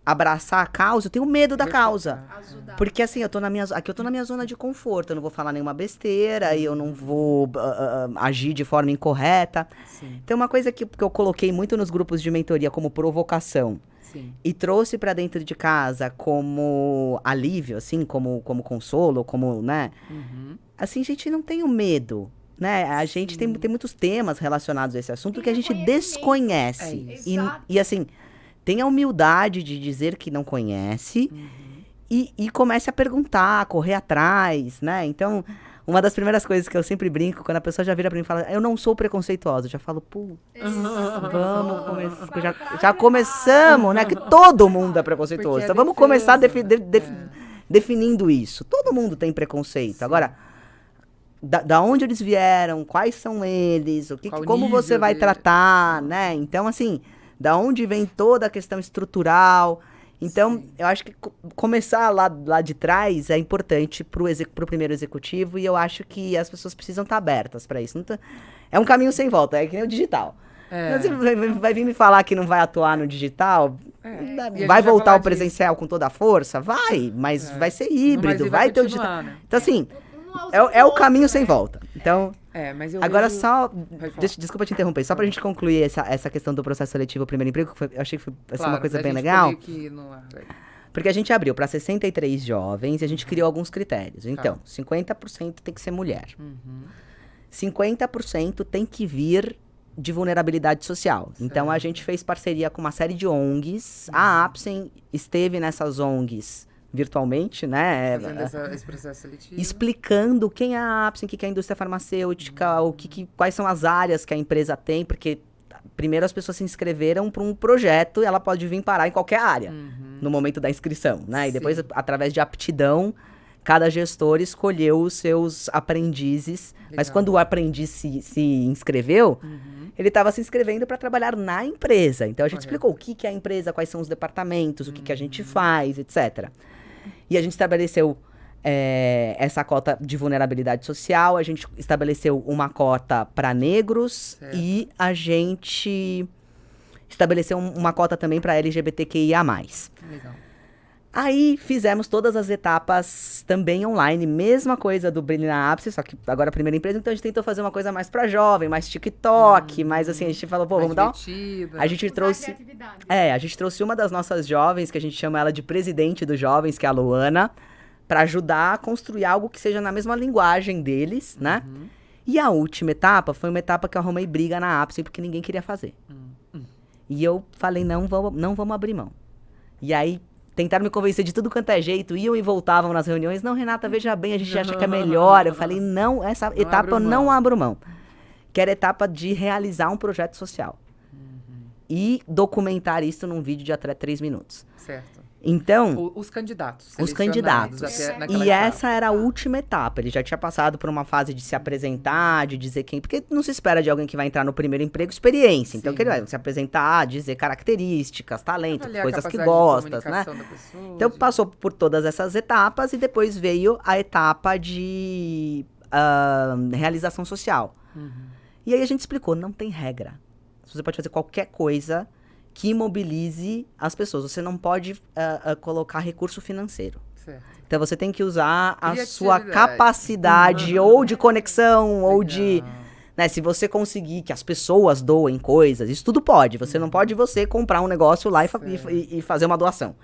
abraçar a causa, eu tenho medo da causa. Porque assim, eu tô na minha zona de conforto, eu não vou falar nenhuma besteira, e eu não vou agir de forma incorreta. Sim. Então uma coisa que eu coloquei muito nos grupos de mentoria como provocação, Sim. e trouxe pra dentro de casa como alívio, assim, como consolo, como, né? Assim, gente, não tenha medo, né? A gente tem muitos temas relacionados a esse assunto que a gente desconhece. E assim, tenha a humildade de dizer que não conhece e comece a perguntar, a correr atrás, né? Então, uma das primeiras coisas que eu sempre brinco, quando a pessoa já vira pra mim e fala, eu não sou preconceituosa, eu já falo, vamos começar. Já começamos, né? Que todo mundo é preconceituoso. Então vamos começar definindo isso. Todo mundo tem preconceito. Sim. Agora, da onde eles vieram, quais são eles, como você vai tratar, né? Então, assim, da onde vem toda a questão estrutural. Então, eu acho que começar lá de trás é importante pro primeiro executivo, e eu acho que as pessoas precisam estar abertas para isso. É um caminho sem volta, é que nem o digital. Você vai vir me falar que não vai atuar no digital? Vai voltar ao presencial com toda a força? Vai, mas vai ser híbrido, vai ter o digital. Né? Então, assim, é o caminho sem volta. Então, mas eu agora só... Desculpa te interromper, só pra gente concluir essa questão do processo seletivo primeiro emprego, que eu achei que foi uma coisa bem legal. Porque a gente abriu para 63 jovens e a gente criou alguns critérios. Então, 50% tem que ser mulher. 50% tem que vir de vulnerabilidade social. Certo. Então, a gente fez parceria com uma série de ONGs. A Apsen esteve nessas ONGs virtualmente, né? Fazendo esse processo seletivo. Explicando quem é a Apsen, o que é a indústria farmacêutica, quais são as áreas que a empresa tem, porque primeiro as pessoas se inscreveram para um projeto e ela pode vir parar em qualquer área no momento da inscrição, né? E depois, através de aptidão, cada gestor escolheu os seus aprendizes. Legal. Mas quando o aprendiz se inscreveu, ele estava se inscrevendo para trabalhar na empresa. Então, a gente explicou o que é a empresa, quais são os departamentos, o que a gente faz, etc. E a gente estabeleceu essa cota de vulnerabilidade social, a gente estabeleceu uma cota para negros e a gente estabeleceu uma cota também para LGBTQIA+. Legal. Aí fizemos todas as etapas também online, mesma coisa do Brilhe na Apsen, só que agora a primeira empresa, então a gente tentou fazer uma coisa mais para jovem, mais TikTok, mais assim, a gente falou, vamos dar a gente trouxe a gente trouxe uma das nossas jovens, que a gente chama ela de presidente dos jovens, que é a Luana, para ajudar a construir algo que seja na mesma linguagem deles, né? E a última etapa foi uma etapa que eu arrumei briga na Apsen, porque ninguém queria fazer. E eu falei, não vamos abrir mão. E aí, tentaram me convencer de tudo quanto é jeito, iam e voltavam nas reuniões. Não, Renata, veja bem, a gente acha que é melhor. Eu falei, não, essa etapa eu não abro mão. Que era a etapa de realizar um projeto social. E documentar isso num vídeo de até 3 minutos. Certo. Então... Os candidatos. Os candidatos. E essa era a última etapa. Ele já tinha passado por uma fase de se apresentar, de dizer quem... Porque não se espera de alguém que vai entrar no primeiro emprego experiência. Então, que ele vai se apresentar, dizer características, talentos, coisas que gostas, né? Então, passou por todas essas etapas e depois veio a etapa de realização social. E aí a gente explicou, não tem regra. Você pode fazer qualquer coisa que mobilize as pessoas. Você não pode colocar recurso financeiro. Certo. Então, você tem que usar a sua capacidade ou de conexão, ou de... Né, se você conseguir que as pessoas doem coisas, isso tudo pode. Você não pode comprar um negócio lá e fazer uma doação.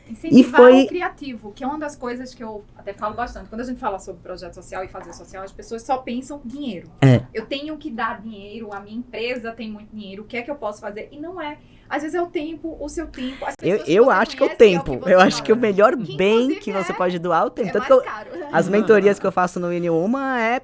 Incentivar foi- o criativo, que é uma das coisas que eu até falo bastante. Quando a gente fala sobre projeto social e fazer social, as pessoas só pensam dinheiro. Eu tenho que dar dinheiro, a minha empresa tem muito dinheiro, o que é que eu posso fazer? E não é. Às vezes é o tempo, o seu tempo. As pessoas Eu você acho que é o conhece, tempo. você Eu acho que o fala. melhor Que, bem inclusive, que você pode doar é o tempo. É Tanto mais que caro. as mentorias que eu faço no N1 é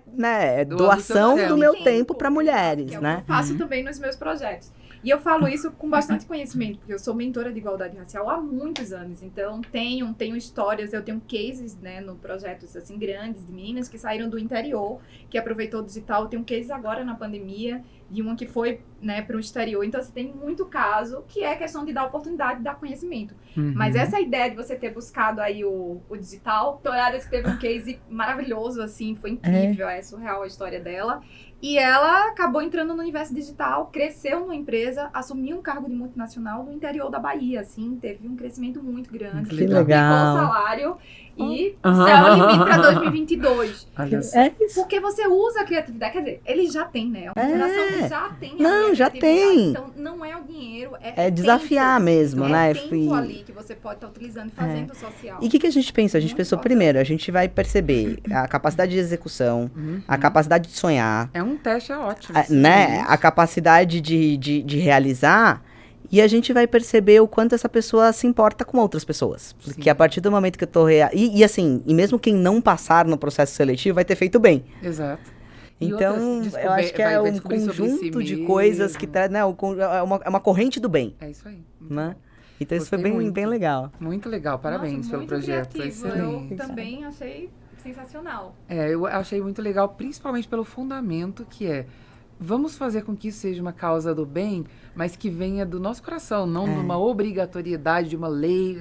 Doa do doação seu do meu tempo. tempo para mulheres, Que é o né? que eu faço também nos meus projetos. E eu falo isso com bastante conhecimento, porque eu sou mentora de igualdade racial há muitos anos. Então, tenho histórias, eu tenho cases, né, no projetos assim grandes, de meninas que saíram do interior, que aproveitou o digital. Eu tenho cases agora na pandemia, de uma que foi, né, para o exterior. Então, assim, tem muito caso que é questão de dar oportunidade, de dar conhecimento. Mas essa ideia de você ter buscado aí o digital, Toradas teve um case maravilhoso, assim, foi incrível, é surreal a história dela. E ela acabou entrando no universo digital, cresceu numa empresa, assumiu um cargo de multinacional no interior da Bahia, assim, teve um crescimento muito grande. Que Duplicou legal. o salário e céu o limite para 2022. Olha só. É isso. Porque você usa a criatividade, quer dizer, ele já tem, né? A fundação que já tem ali Não, a já criatividade. tem. Então, não é o dinheiro, É desafiar tempo. mesmo, né? É tempo ali que você pode estar utilizando e fazendo social. E o que a gente pensou? A gente Muito pensou importante. primeiro, a gente vai perceber a capacidade de execução, a capacidade de sonhar, É um teste, é ótimo. né? A capacidade de realizar. E a gente vai perceber o quanto essa pessoa se importa com outras pessoas. Porque Sim. a partir do momento que eu tô... E assim, e mesmo quem não passar no processo seletivo vai ter feito bem. Exato. E Então, outras eu acho que é vai um descobrir sobre conjunto si de mesmo. coisas que traz, né? É uma corrente do bem, É isso aí. Muito né? bom. Então isso foi Gostei bem, muito. bem legal. Muito legal, parabéns Nossa, pelo muito projeto. criativo. Excelente. Eu também achei sensacional. Eu achei muito legal, principalmente pelo fundamento que é: vamos fazer com que isso seja uma causa do bem, mas que venha do nosso coração, não de uma obrigatoriedade, de uma lei.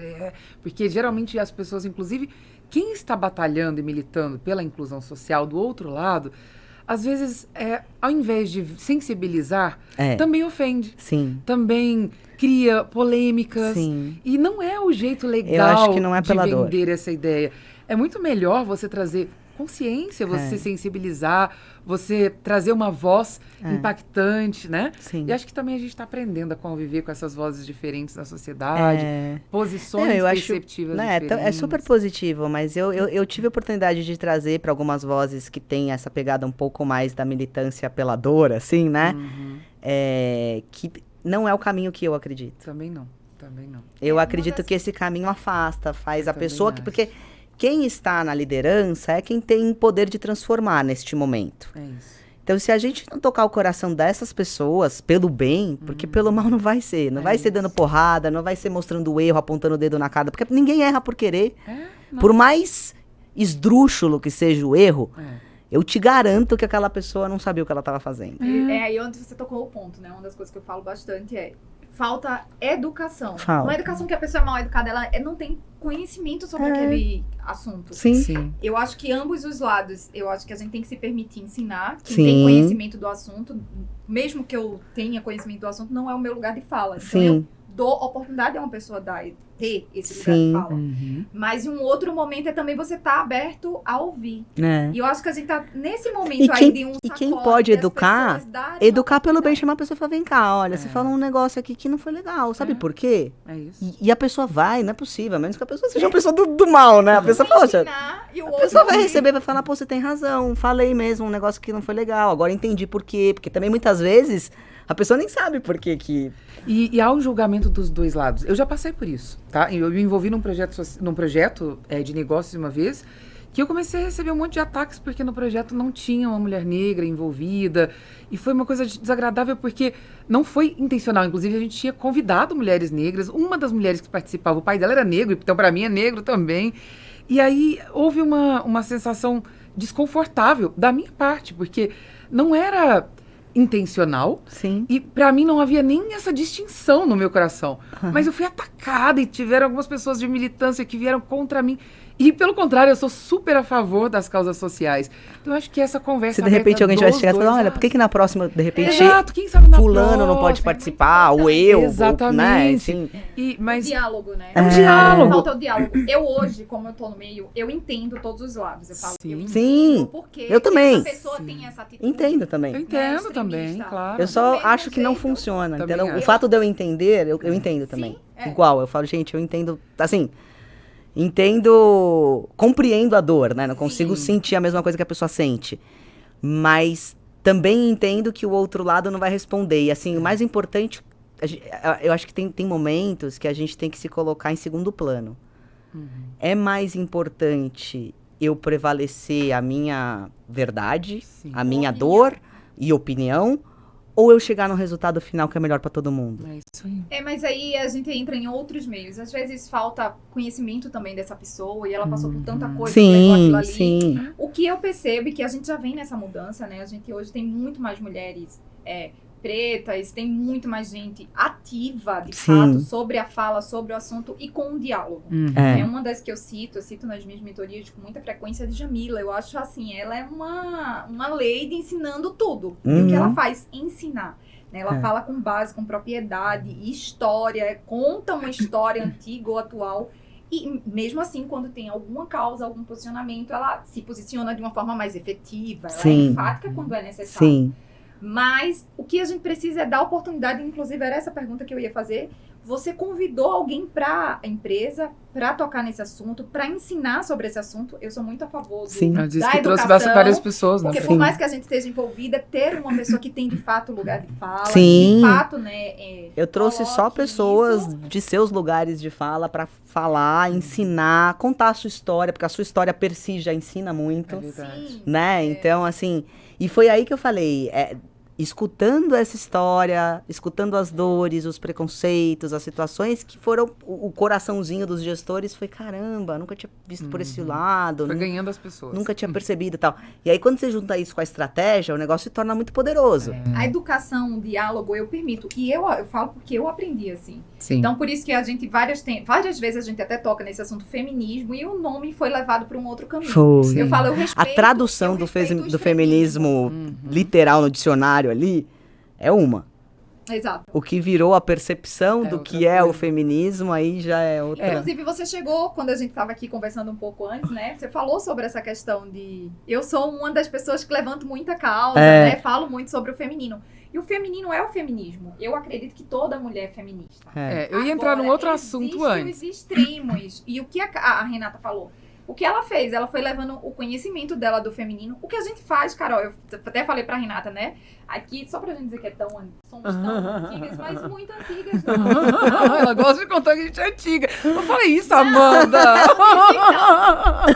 Porque geralmente as pessoas, inclusive, quem está batalhando e militando pela inclusão social do outro lado, às vezes, ao invés de sensibilizar, também ofende. Sim. Também cria polêmicas. Sim. E não é o jeito legal Eu acho que não é de pela dor. vender essa ideia. É muito melhor você trazer consciência, você sensibilizar, você trazer uma voz impactante, né? Sim. E acho que também a gente está aprendendo a conviver com essas vozes diferentes na sociedade, posições Eu acho, perceptivas né, diferentes. é super positivo, mas eu tive a oportunidade de trazer para algumas vozes que têm essa pegada um pouco mais da militância apeladora, assim, né? Que não é o caminho que eu acredito. Também não, também não. Eu acredito que esse caminho afasta, faz Eu a pessoa também porque quem está na liderança é quem tem poder de transformar neste momento. É isso. Então, se a gente não tocar o coração dessas pessoas pelo bem, porque pelo mal não vai ser. Não vai ser dando porrada, não vai ser mostrando o erro, apontando o dedo na cara. Porque ninguém erra por querer. Por mais esdrúxulo que seja o erro, eu te garanto que aquela pessoa não sabia o que ela estava fazendo. É aí onde você tocou o ponto, né? Uma das coisas que eu falo bastante é falta educação. Falta. Não é educação que a pessoa é mal educada, ela não tem conhecimento sobre aquele assunto. Sim. Eu acho que ambos os lados, eu acho que a gente tem que se permitir ensinar. Quem Sim. tem conhecimento do assunto, mesmo que eu tenha conhecimento do assunto, não é o meu lugar de fala. Então Sim. eu dou oportunidade a uma pessoa ter esse lugar de fala. Mas em um outro momento é também você estar aberto a ouvir. É. E eu acho que a gente tá nesse momento E aí quem- de um e quem sacode pode das educar, pessoas darem Educar uma pelo bem, oportunidade. chamar a pessoa e falar, vem cá, olha, você falou um negócio aqui que não foi legal, sabe por quê? É isso. E a pessoa vai, não é possível, a menos que a pessoa seja uma pessoa do mal, né? A pessoa fala, poxa, Ensinar, e o a outro pessoa vai ouvir. receber, vai falar, pô, você tem razão, falei mesmo um negócio que não foi legal, agora entendi por quê. Porque também muitas vezes a pessoa nem sabe por quê que... E há um julgamento dos dois lados. Eu já passei por isso, tá? Eu me envolvi num projeto de negócios uma vez, que eu comecei a receber um monte de ataques porque no projeto não tinha uma mulher negra envolvida. E foi uma coisa desagradável porque não foi intencional. Inclusive, a gente tinha convidado mulheres negras. Uma das mulheres que participava, o pai dela era negro, então para mim é negro também. E aí houve uma sensação desconfortável da minha parte, porque não era intencional. Sim. E pra mim não havia nem essa distinção no meu coração. Mas eu fui atacada e tiveram algumas pessoas de militância que vieram contra mim. E pelo contrário, eu sou super a favor das causas sociais. Então eu acho que essa conversa Se de repente alguém tivesse chegado e falar, olha, por que na próxima, de repente, quem sabe na fulano não pode próxima? participar, ou eu, Exatamente. ou, né, assim. Mas Diálogo, né? É um diálogo. Falta o diálogo. Eu hoje, como eu tô no meio, eu entendo todos os lados. Eu falo, Sim. eu entendo Sim. o porquê Eu também. essa pessoa tem essa atitude. Entendo eu também. entendo extremista. também, claro. Eu só Do mesmo acho que não jeito. funciona, Também entendeu? O acho. fato de eu entender, eu entendo também. é. Igual, eu falo, gente, eu entendo, assim, compreendo a dor, né? Não consigo sentir a mesma coisa que a pessoa sente. Mas também entendo que o outro lado não vai responder. E assim, o mais importante, eu acho que tem momentos que a gente tem que se colocar em segundo plano. É mais importante eu prevalecer a minha verdade, a minha dor e opinião, ou eu chegar no resultado final que é melhor pra todo mundo? É isso aí. Mas aí a gente entra em outros meios. Às vezes falta conhecimento também dessa pessoa e ela passou por tanta coisa, levou aquilo ali. Sim. O que eu percebo é que a gente já vem nessa mudança, né? A gente hoje tem muito mais mulheres pretas, tem muito mais gente ativa, de fato, sobre a fala, sobre o assunto e com o diálogo. É uma das que eu cito nas minhas mentorias com muita frequência de Jamila. Eu acho assim, ela é uma lady ensinando tudo. E o que ela faz? Ensinar. Né? Ela fala com base, com propriedade, história, conta uma história antiga ou atual. E mesmo assim, quando tem alguma causa, algum posicionamento, ela se posiciona de uma forma mais efetiva. Ela é enfática quando é necessário. Sim. Mas o que a gente precisa é dar oportunidade, inclusive era essa pergunta que eu ia fazer. Você convidou alguém para a empresa para tocar nesse assunto, para ensinar sobre esse assunto? Eu sou muito a favor da educação, que trouxe várias pessoas, né? Porque por mais que a gente esteja envolvida, ter uma pessoa que tem de fato lugar de fala, Sim. de fato, né? Eu trouxe só pessoas de seus lugares de fala para falar, ensinar, contar a sua história, porque a sua história per si já ensina muito, né? Então, assim, e foi aí que eu falei, escutando essa história, escutando as dores, os preconceitos, as situações que foram o coraçãozinho dos gestores, foi caramba, nunca tinha visto por esse lado. Foi ganhando as pessoas. Nunca tinha percebido e tal. E aí quando você junta isso com a estratégia, o negócio se torna muito poderoso. A educação, o diálogo, eu permito. E eu falo porque eu aprendi assim. Sim. Então, por isso que a gente, várias vezes a gente até toca nesse assunto feminismo e o nome foi levado para um outro caminho. Foi. Eu falo, eu respeito. A tradução do feminismo literal no dicionário ali é uma. Exato. O que virou a percepção do que é o feminismo, aí já é outra. Inclusive, você chegou, quando a gente estava aqui conversando um pouco antes, né? Você falou sobre essa questão de... Eu sou uma das pessoas que levanto muita causa, né? Falo muito sobre o feminino. E o feminino é o feminismo. Eu acredito que toda mulher é feminista. Eu ia entrar num outro assunto antes. Existem os extremos. E o que a Renata falou? O que ela fez? Ela foi levando o conhecimento dela do feminino. O que a gente faz, Carol, eu até falei pra Renata, né? Aqui, só pra gente dizer que somos tão antigas, mas muito antigas. Não. Ela gosta de contar que a gente é antiga. Eu falei isso, Amanda!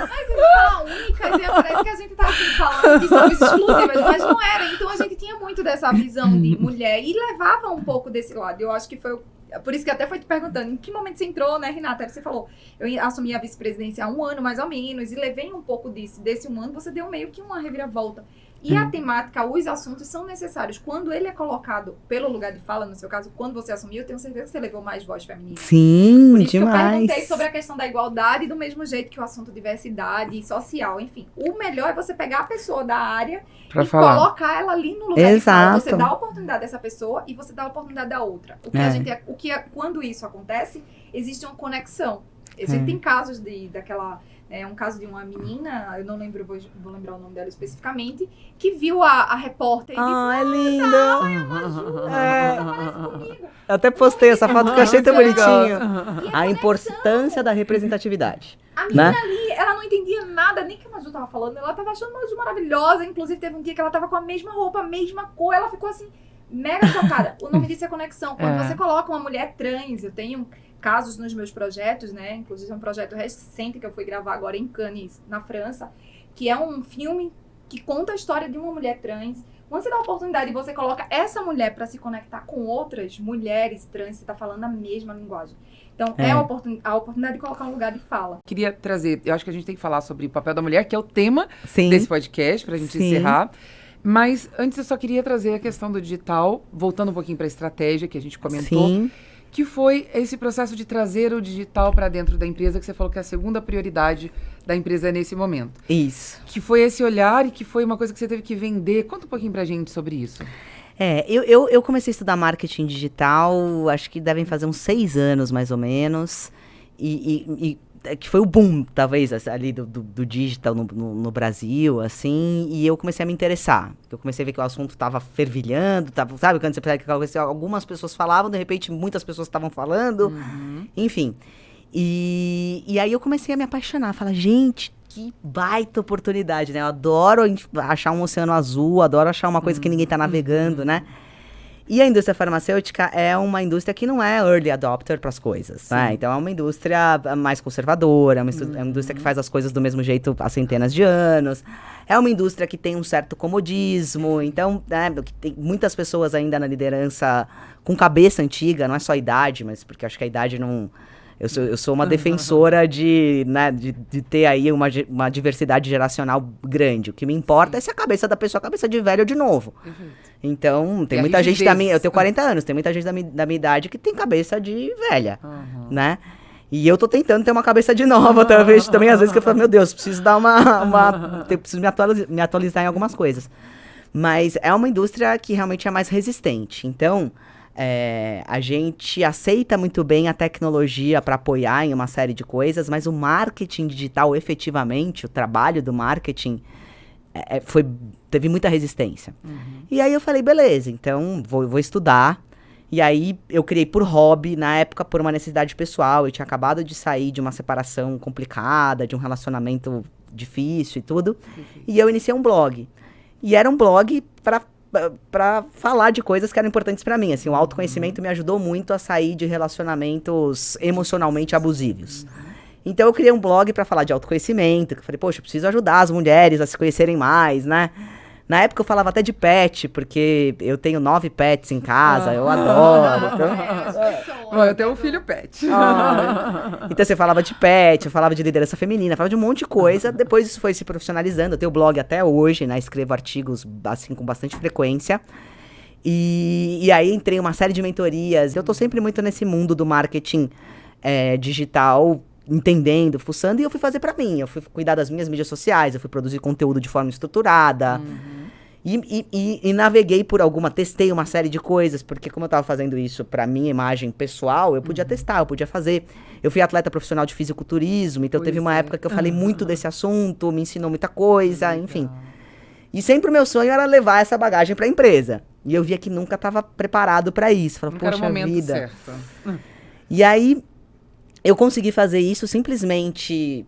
Mas são únicas e parece que a gente tá assim falando que somos exclusivas, mas não era. Então a gente tinha muito dessa visão de mulher e levava um pouco desse lado. Eu acho que foi por isso que até foi te perguntando, em que momento você entrou, né, Renata? Aí você falou, eu assumi a vice-presidência há 1 ano, mais ou menos, e levei um pouco desse 1 ano, você deu meio que uma reviravolta. E a temática, os assuntos são necessários. Quando ele é colocado pelo lugar de fala, no seu caso, quando você assumiu, eu tenho certeza que você levou mais voz feminina. Sim, por isso demais. Que eu perguntei sobre a questão da igualdade, do mesmo jeito que o assunto diversidade e social, enfim. O melhor é você pegar a pessoa da área e colocar ela ali no lugar de fala. Você dá a oportunidade dessa pessoa e você dá a oportunidade da outra. Quando isso acontece, existe uma conexão. Existem casos daquela... um caso de uma menina, eu não lembro, vou lembrar o nome dela especificamente, que viu a repórter e disse, é linda! Parece comigo. Eu até postei essa foto que eu achei tão bonitinho. A importância da representatividade. A menina ali, ela não entendia nada, nem que a Maju tava falando, ela tava achando a Maju maravilhosa, inclusive teve um dia que ela tava com a mesma roupa, a mesma cor, ela ficou assim, mega chocada. O nome disso é conexão. Quando você coloca uma mulher trans, eu tenho casos nos meus projetos, né? Inclusive é um projeto recente que eu fui gravar agora em Cannes, na França, que é um filme que conta a história de uma mulher trans. Quando você dá a oportunidade e você coloca essa mulher para se conectar com outras mulheres trans, você tá falando a mesma linguagem. Então, é a oportunidade de colocar um lugar de fala. Queria trazer, eu acho que a gente tem que falar sobre o papel da mulher, que é o tema desse podcast, pra gente encerrar. Mas antes eu só queria trazer a questão do digital, voltando um pouquinho pra estratégia que a gente comentou. Que foi esse processo de trazer o digital para dentro da empresa, que você falou que é a segunda prioridade da empresa nesse momento. Isso. Que foi esse olhar e que foi uma coisa que você teve que vender. Conta um pouquinho pra gente sobre isso. Eu comecei a estudar marketing digital, acho que devem fazer uns 6 anos, mais ou menos. E que foi o boom, talvez, ali do digital no Brasil, assim, e eu comecei a me interessar. Eu comecei a ver que o assunto estava fervilhando, sabe? Quando você percebe que algumas pessoas falavam, de repente muitas pessoas estavam falando, enfim. E aí eu comecei a me apaixonar, falar, gente, que baita oportunidade, né? Eu adoro achar um oceano azul, adoro achar uma coisa que ninguém tá navegando, né? E a indústria farmacêutica é uma indústria que não é early adopter para as coisas, né? Então é uma indústria mais conservadora, é uma indústria que faz as coisas do mesmo jeito há centenas de anos. É uma indústria que tem um certo comodismo, então, né, que tem muitas pessoas ainda na liderança com cabeça antiga, não é só idade, mas porque acho que a idade não... Eu sou uma defensora de ter aí uma diversidade geracional grande. O que me importa é se a cabeça da pessoa é a cabeça de velho ou de novo. Então, tem muita gente da minha... Eu tenho 40 anos, tem muita gente da minha idade que tem cabeça de velha, né? E eu tô tentando ter uma cabeça de nova, talvez, também às vezes que eu falo, meu Deus, preciso dar preciso me atualizar em algumas coisas. Mas é uma indústria que realmente é mais resistente. Então... a gente aceita muito bem a tecnologia para apoiar em uma série de coisas, mas o marketing digital, efetivamente, o trabalho do marketing, teve muita resistência. E aí eu falei, beleza, então vou estudar. E aí eu criei por hobby, na época por uma necessidade pessoal. Eu tinha acabado de sair de uma separação complicada, de um relacionamento difícil e tudo. E eu iniciei um blog. E era um blog para falar de coisas que eram importantes para mim. Assim, o autoconhecimento me ajudou muito a sair de relacionamentos emocionalmente abusivos. Então, eu criei um blog para falar de autoconhecimento, que eu falei, poxa, eu preciso ajudar as mulheres a se conhecerem mais, né? Na época, eu falava até de pet, porque eu tenho 9 pets em casa, eu adoro. Então... eu tenho um filho pet. Então, você falava de pet, eu falava de liderança feminina, falava de um monte de coisa. Depois, isso foi se profissionalizando. Eu tenho blog até hoje, né? Escrevo artigos, assim, com bastante frequência. E aí, entrei em uma série de mentorias. Eu tô sempre muito nesse mundo do marketing digital, entendendo, fuçando, e eu fui fazer pra mim. Eu fui cuidar das minhas mídias sociais, eu fui produzir conteúdo de forma estruturada. E naveguei testei uma série de coisas, porque como eu tava fazendo isso pra minha imagem pessoal, eu podia testar, eu podia fazer. Eu fui atleta profissional de fisiculturismo, então teve uma época que eu falei muito desse assunto, me ensinou muita coisa, enfim. E sempre o meu sonho era levar essa bagagem pra empresa. E eu via que nunca tava preparado pra isso. Falei, poxa, era o momento vida. Certo. E aí... eu consegui fazer isso simplesmente,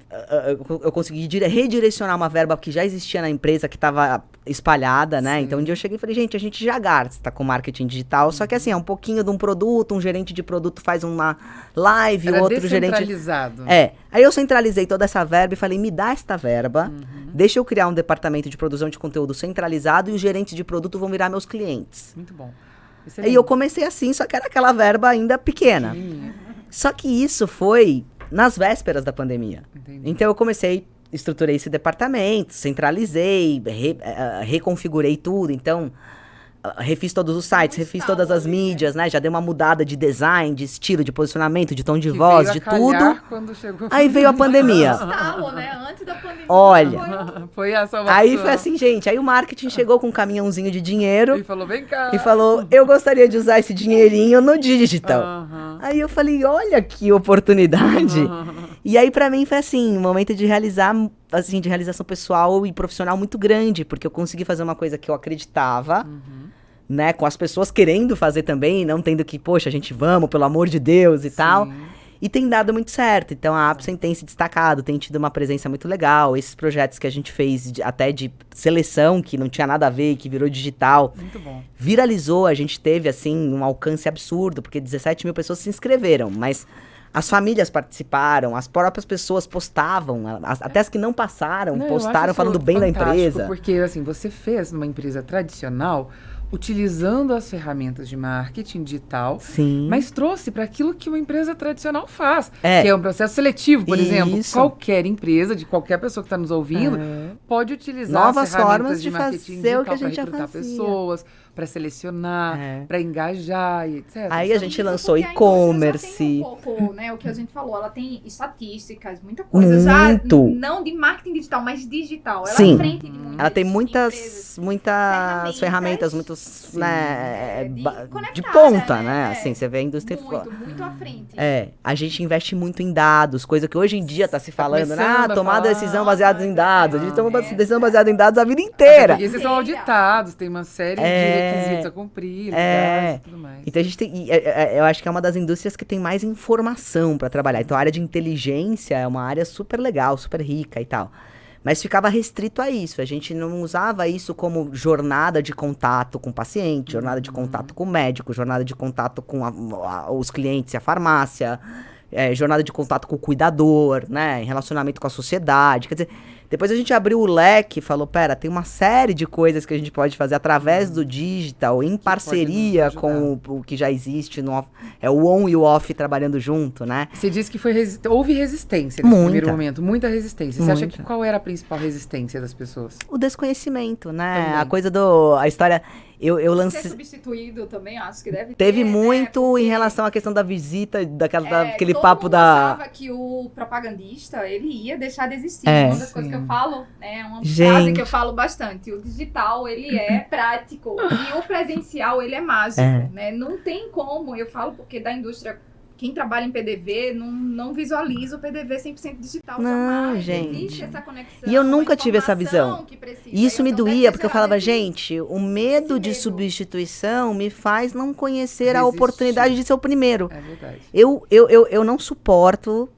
eu consegui redirecionar uma verba que já existia na empresa, que estava espalhada, né? Sim. Então, um dia eu cheguei e falei, gente, a gente já gasta com marketing digital, só que assim, é um pouquinho de um produto, um gerente de produto faz uma live, outro gerente... descentralizado. Aí eu centralizei toda essa verba e falei, me dá esta verba, deixa eu criar um departamento de produção de conteúdo centralizado e os gerentes de produto vão virar meus clientes. Muito bom. E eu comecei assim, só que era aquela verba ainda pequena. Só que isso foi nas vésperas da pandemia. Entendi. Então eu estruturei esse departamento, centralizei, reconfigurei tudo. Então, refiz todos os sites, refiz todas as mídias, né? Já dei uma mudada de design, de estilo, de posicionamento, de tom de voz, de tudo. Aí veio a pandemia. Estalo, né? Antes da pandemia. Olha, foi a salvação. Aí foi assim, gente, aí o marketing chegou com um caminhãozinho de dinheiro. E falou, vem cá. E falou, eu gostaria de usar esse dinheirinho no digital. Aí eu falei, olha que oportunidade. E aí pra mim foi assim, um momento de realização pessoal e profissional muito grande, porque eu consegui fazer uma coisa que eu acreditava, né, com as pessoas querendo fazer também, não tendo que, poxa, a gente vamos, pelo amor de Deus e tal. E tem dado muito certo. Então a Apsen tem se destacado, tem tido uma presença muito legal. Esses projetos que a gente fez até de seleção, que não tinha nada a ver, que virou digital. Muito bom. Viralizou, a gente teve, assim, um alcance absurdo, porque 17 mil pessoas se inscreveram, mas as famílias participaram, as próprias pessoas postavam, até as que não passaram, postaram falando bem da empresa. Porque, assim, você fez numa empresa tradicional, utilizando as ferramentas de marketing digital, mas trouxe para aquilo que uma empresa tradicional faz, que é um processo seletivo, por exemplo. Qualquer empresa, de qualquer pessoa que está nos ouvindo, pode utilizar novas as ferramentas formas de marketing fazer digital o que a gente para recrutar pessoas, para selecionar, para engajar e etc. Aí a gente lançou e-commerce. Tem um pouco, né, o que a gente falou, ela tem estatísticas, muita coisa já, não de marketing digital, mas digital. Ela é à frente de muita ela tem muitas ferramentas muitos, né, de ponta, né? Assim, você vê a indústria... Muito à frente. A gente investe muito em dados, coisa que hoje em dia tá se falando, tomar decisão baseada em dados. A gente toma decisão baseada em dados a vida inteira. Porque vocês são auditados, tem uma série de requisitos a cumprir, legais e tudo mais. Então a gente tem, eu acho que é uma das indústrias que tem mais informação para trabalhar. Então a área de inteligência é uma área super legal, super rica e tal. Mas ficava restrito a isso. A gente não usava isso como jornada de contato com o paciente, jornada de contato com o médico, jornada de contato com os clientes e a farmácia, jornada de contato com o cuidador, né? Em relacionamento com a sociedade. Quer dizer, depois a gente abriu o leque e falou, pera, tem uma série de coisas que a gente pode fazer através do digital, em parceria com o que já existe. É o on e o off trabalhando junto, né? Você disse que houve resistência nesse primeiro momento, muita resistência. Você acha que qual era a principal resistência das pessoas? O desconhecimento, né? Também. A coisa a história... Eu lancei... Ser substituído também, acho que deve ter. Teve muito, né? em relação à questão da visita, daquele todo papo mundo achava que o propagandista, ele ia deixar de existir. Uma das coisas que eu falo, uma frase que eu falo bastante. O digital, ele é prático. E o presencial, ele é mágico, né? Não tem como, eu falo porque da indústria... Quem trabalha em PDV não visualiza o PDV 100% digital jamais. Gente. Existe essa conexão. E eu nunca tive essa visão. E isso me doía, porque eu falava, gente, gente, o medo de substituição me faz não conhecer a oportunidade de ser o primeiro. É verdade. Eu não suporto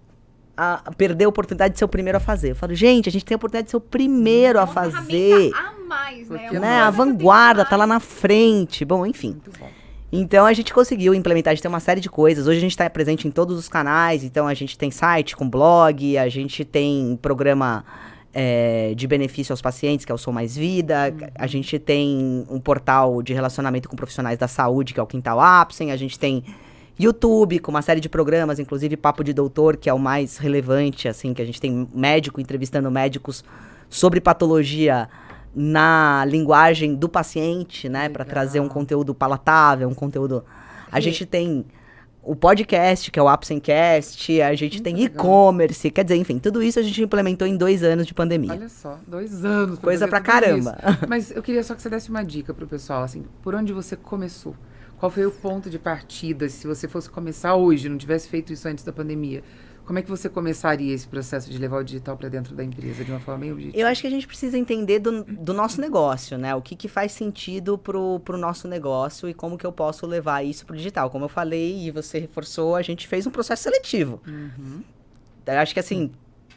perder a oportunidade de ser o primeiro a fazer. Eu falo, gente, a gente tem a oportunidade de ser o primeiro a fazer. A mais, né? A vanguarda tá lá na frente. Bom, enfim. Muito bom. Então, a gente conseguiu implementar, a gente tem uma série de coisas. Hoje a gente está presente em todos os canais, então a gente tem site com blog, a gente tem programa de benefício aos pacientes, que é o Sou Mais Vida, a gente tem um portal de relacionamento com profissionais da saúde, que é o Quintal Apsen, a gente tem YouTube com uma série de programas, inclusive Papo de Doutor, que é o mais relevante, assim, que a gente tem médico entrevistando médicos sobre patologia na linguagem do paciente, né? Para trazer um conteúdo palatável, um conteúdo... A gente tem o podcast, que é o Apsencast, a gente tem e-commerce, quer dizer, enfim, tudo isso a gente implementou em 2 anos de pandemia. Olha só, 2 anos. Coisa pra caramba. Mas eu queria só que você desse uma dica pro pessoal, assim, por onde você começou? Qual foi o ponto de partida, se você fosse começar hoje, não tivesse feito isso antes da pandemia? Como é que você começaria esse processo de levar o digital para dentro da empresa de uma forma bem objetiva? Eu acho que a gente precisa entender do nosso negócio, né? O que faz sentido pro nosso negócio e como que eu posso levar isso pro digital. Como eu falei e você reforçou, a gente fez um processo seletivo. Eu acho que assim,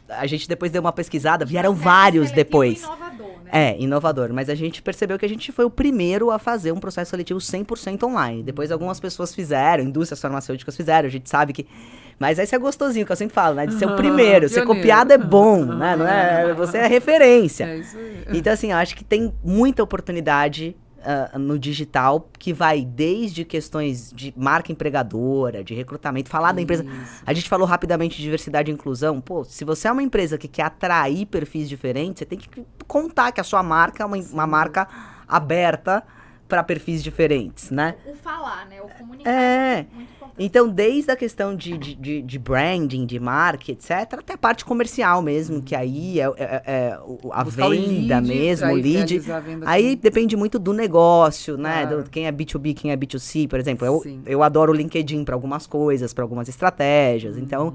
a gente depois deu uma pesquisada, vieram vários depois. Inovador, né? Inovador. Mas a gente percebeu que a gente foi o primeiro a fazer um processo seletivo 100% online. Depois algumas pessoas fizeram, indústrias farmacêuticas fizeram, a gente sabe que... Mas esse é gostosinho, que eu sempre falo, né? De ser o primeiro. Ser copiado é bom, né? Não é, você é referência. É isso aí. Então, assim, eu acho que tem muita oportunidade no digital, que vai desde questões de marca empregadora, de recrutamento, falar da empresa. A gente falou rapidamente de diversidade e inclusão. Pô, se você é uma empresa que quer atrair perfis diferentes, você tem que contar que a sua marca é uma marca aberta para perfis diferentes, né? O falar, né? O comunicar é muito importante. Então, desde a questão de branding, de marca, etc., até a parte comercial mesmo, que aí a venda mesmo, o lead. Aí depende muito do negócio, né? Claro. Quem é B2B, quem é B2C, por exemplo. Eu adoro o LinkedIn para algumas coisas, para algumas estratégias. Então,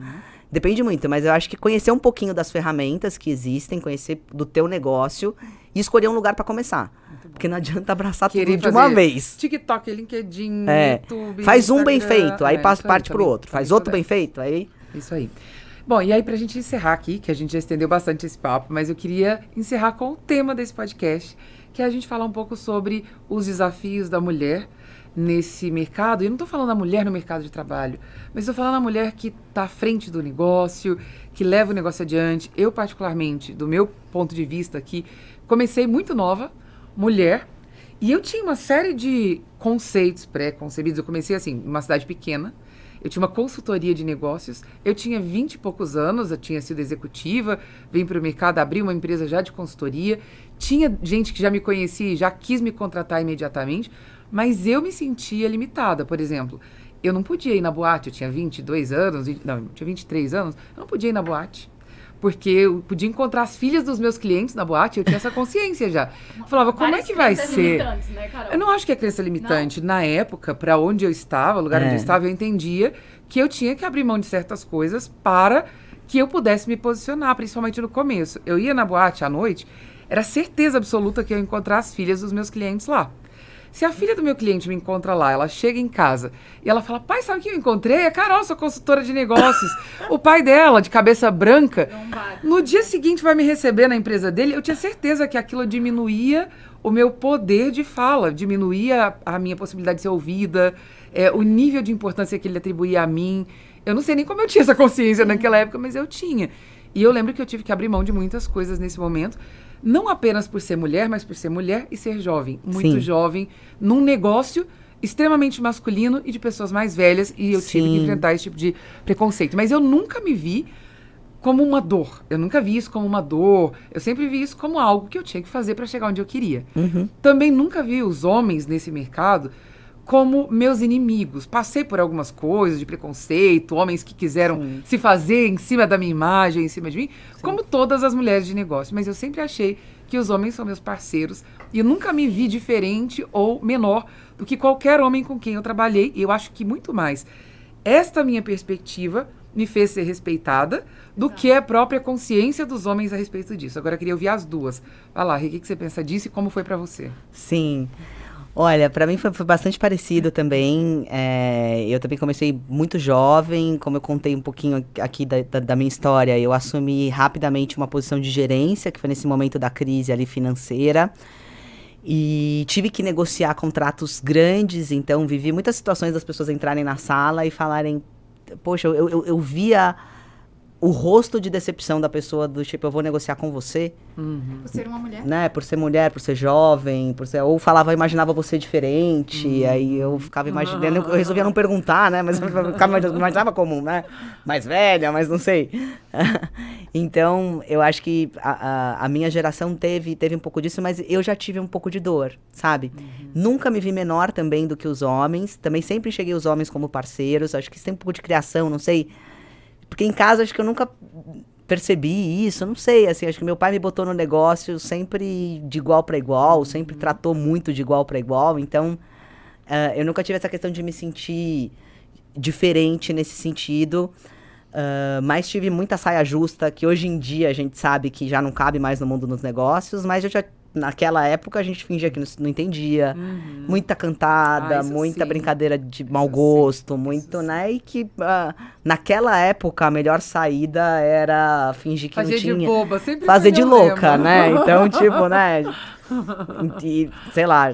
depende muito. Mas eu acho que conhecer um pouquinho das ferramentas que existem, conhecer do teu negócio e escolher um lugar para começar. Porque não adianta abraçar tudo de uma vez. TikTok, LinkedIn, YouTube, faz um Instagram, bem feito, aí parte pro outro. Faz outro bem feito, aí... Isso aí. Bom, e aí pra gente encerrar aqui, que a gente já estendeu bastante esse papo, mas eu queria encerrar com o tema desse podcast, que é a gente falar um pouco sobre os desafios da mulher nesse mercado. E eu não tô falando da mulher no mercado de trabalho, mas estou falando da mulher que tá à frente do negócio, que leva o negócio adiante. Eu, particularmente, do meu ponto de vista aqui, comecei muito nova, mulher, e eu tinha uma série de conceitos pré-concebidos. Eu comecei assim, numa cidade pequena, eu tinha uma consultoria de negócios, eu tinha 20 e poucos anos, eu tinha sido executiva, vim para o mercado, abri uma empresa já de consultoria, tinha gente que já me conhecia e já quis me contratar imediatamente, mas eu me sentia limitada. Por exemplo, eu não podia ir na boate, eu tinha 22 anos, não, eu tinha 23 anos, eu não podia ir na boate, Porque eu podia encontrar as filhas dos meus clientes na boate, eu tinha essa consciência já. Eu falava, como é que vai ser? Né, Carol? Eu não acho que é crença limitante. Não. Na época, para onde eu estava, o lugar onde eu estava, eu entendia que eu tinha que abrir mão de certas coisas para que eu pudesse me posicionar, principalmente no começo. Eu ia na boate à noite, era certeza absoluta que eu ia encontrar as filhas dos meus clientes lá. Se a filha do meu cliente me encontra lá, ela chega em casa e ela fala, pai, sabe o que eu encontrei? É a Carol, sua consultora de negócios. O pai dela, de cabeça branca, no dia seguinte vai me receber na empresa dele. Eu tinha certeza que aquilo diminuía o meu poder de fala, diminuía a minha possibilidade de ser ouvida, o nível de importância que ele atribuía a mim. Eu não sei nem como eu tinha essa consciência naquela época, mas eu tinha. E eu lembro que eu tive que abrir mão de muitas coisas nesse momento. Não apenas por ser mulher, mas por ser mulher e ser jovem. Muito jovem, num negócio extremamente masculino e de pessoas mais velhas. E eu tive que enfrentar esse tipo de preconceito. Mas eu nunca me vi como uma dor. Eu nunca vi isso como uma dor. Eu sempre vi isso como algo que eu tinha que fazer para chegar onde eu queria. Também nunca vi os homens nesse mercado como meus inimigos. Passei por algumas coisas de preconceito, homens que quiseram se fazer em cima da minha imagem, em cima de mim, como todas as mulheres de negócio. Mas eu sempre achei que os homens são meus parceiros e eu nunca me vi diferente ou menor do que qualquer homem com quem eu trabalhei. E eu acho que muito mais esta minha perspectiva me fez ser respeitada do que a própria consciência dos homens a respeito disso. Agora eu queria ouvir as duas. Vai lá, Rê, o que você pensa disso e como foi pra você? Sim. Olha, para mim foi bastante parecido também. Eu também comecei muito jovem, como eu contei um pouquinho aqui da minha história, eu assumi rapidamente uma posição de gerência, que foi nesse momento da crise ali financeira. E tive que negociar contratos grandes, então vivi muitas situações das pessoas entrarem na sala e falarem, poxa, eu via o rosto de decepção da pessoa, do tipo, eu vou negociar com você. Por ser uma mulher? Né? Por ser mulher, por ser jovem, ou falava, eu imaginava você diferente, aí eu ficava imaginando, eu resolvia não perguntar, né? Mas eu imaginava como, né? Mais velha, mas não sei. Então, eu acho que a minha geração teve um pouco disso, mas eu já tive um pouco de dor, sabe? Nunca me vi menor também do que os homens, também sempre enxerguei os homens como parceiros, acho que isso tem um pouco de criação, não sei. Porque em casa, acho que eu nunca percebi isso, não sei, assim, acho que meu pai me botou no negócio sempre de igual para igual, sempre tratou muito de igual para igual, então eu nunca tive essa questão de me sentir diferente nesse sentido, mas tive muita saia justa, que hoje em dia a gente sabe que já não cabe mais no mundo dos negócios, mas eu já naquela época a gente fingia que não entendia, muita cantada, muita brincadeira de mau gosto, muito, né? E que naquela época a melhor saída era fingir que fazer não tinha. Fazer de boba, sempre fazer de louca, né? Então, tipo, né? E, sei lá,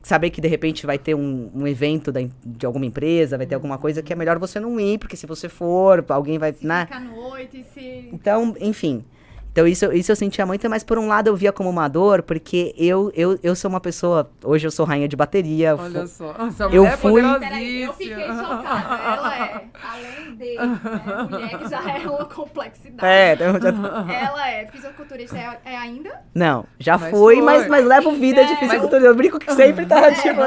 saber que de repente vai ter um evento de alguma empresa, vai ter alguma coisa que é melhor você não ir, porque se você for, alguém vai, né? Fica à noite, Então, enfim. Então, isso eu sentia muito, mas por um lado eu via como uma dor, porque eu sou uma pessoa, hoje eu sou rainha de bateria. Olha só, eu fui... Peraí, eu fiquei chocada, ela além de mulher, que já é uma complexidade. Ela é fisiculturista, é ainda? Não, já fui, mas levo vida de fisiculturista, eu brinco que sempre tá, tipo...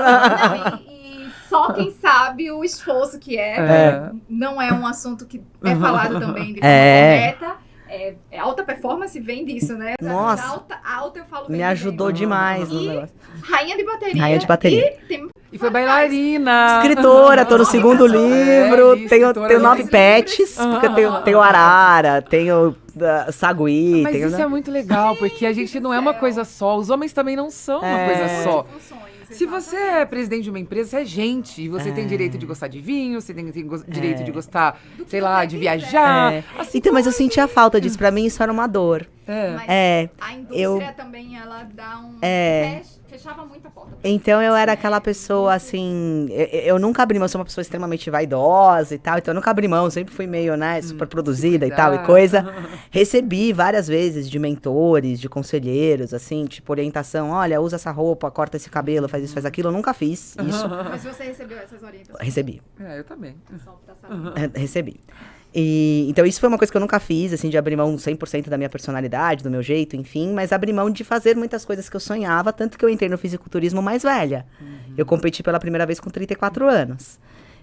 Só quem sabe o esforço que não é um assunto que é falado também de forma correta. Alta performance vem disso, né? Nossa. Alta eu falo bem. Me ajudou demais no negócio. Rainha de bateria. Rainha de bateria. E foi bailarina. Escritora, tô no segundo livro. Tenho 9 pets, porque eu tenho arara, tenho sagui. Mas isso é muito legal, porque a gente não é uma coisa só. Os homens também não são uma coisa só. Se você é presidente de uma empresa, você é gente. E você tem direito de gostar de vinho, você tem direito de gostar, sei lá, de viajar. Assim, então, mas eu sentia falta disso. Pra mim, isso era uma dor. Mas a indústria também, ela dá fechava muita porta. Então, eu era aquela pessoa, assim... Eu nunca abri mão, eu sou uma pessoa extremamente vaidosa e tal. Então, eu nunca abri mão, sempre fui meio, né, super produzida e tal, e coisa. Recebi várias vezes de mentores, de conselheiros, assim, tipo, orientação. Olha, usa essa roupa, corta esse cabelo, faz isso, faz aquilo. Eu nunca fiz isso. Mas você recebeu essas orientações? Recebi. Eu também. Só pra saber. Recebi. Então, isso foi uma coisa que eu nunca fiz, assim, de abrir mão 100% da minha personalidade, do meu jeito, enfim, mas abrir mão de fazer muitas coisas que eu sonhava, tanto que eu entrei no fisiculturismo mais velha. Eu competi pela primeira vez com 34 anos.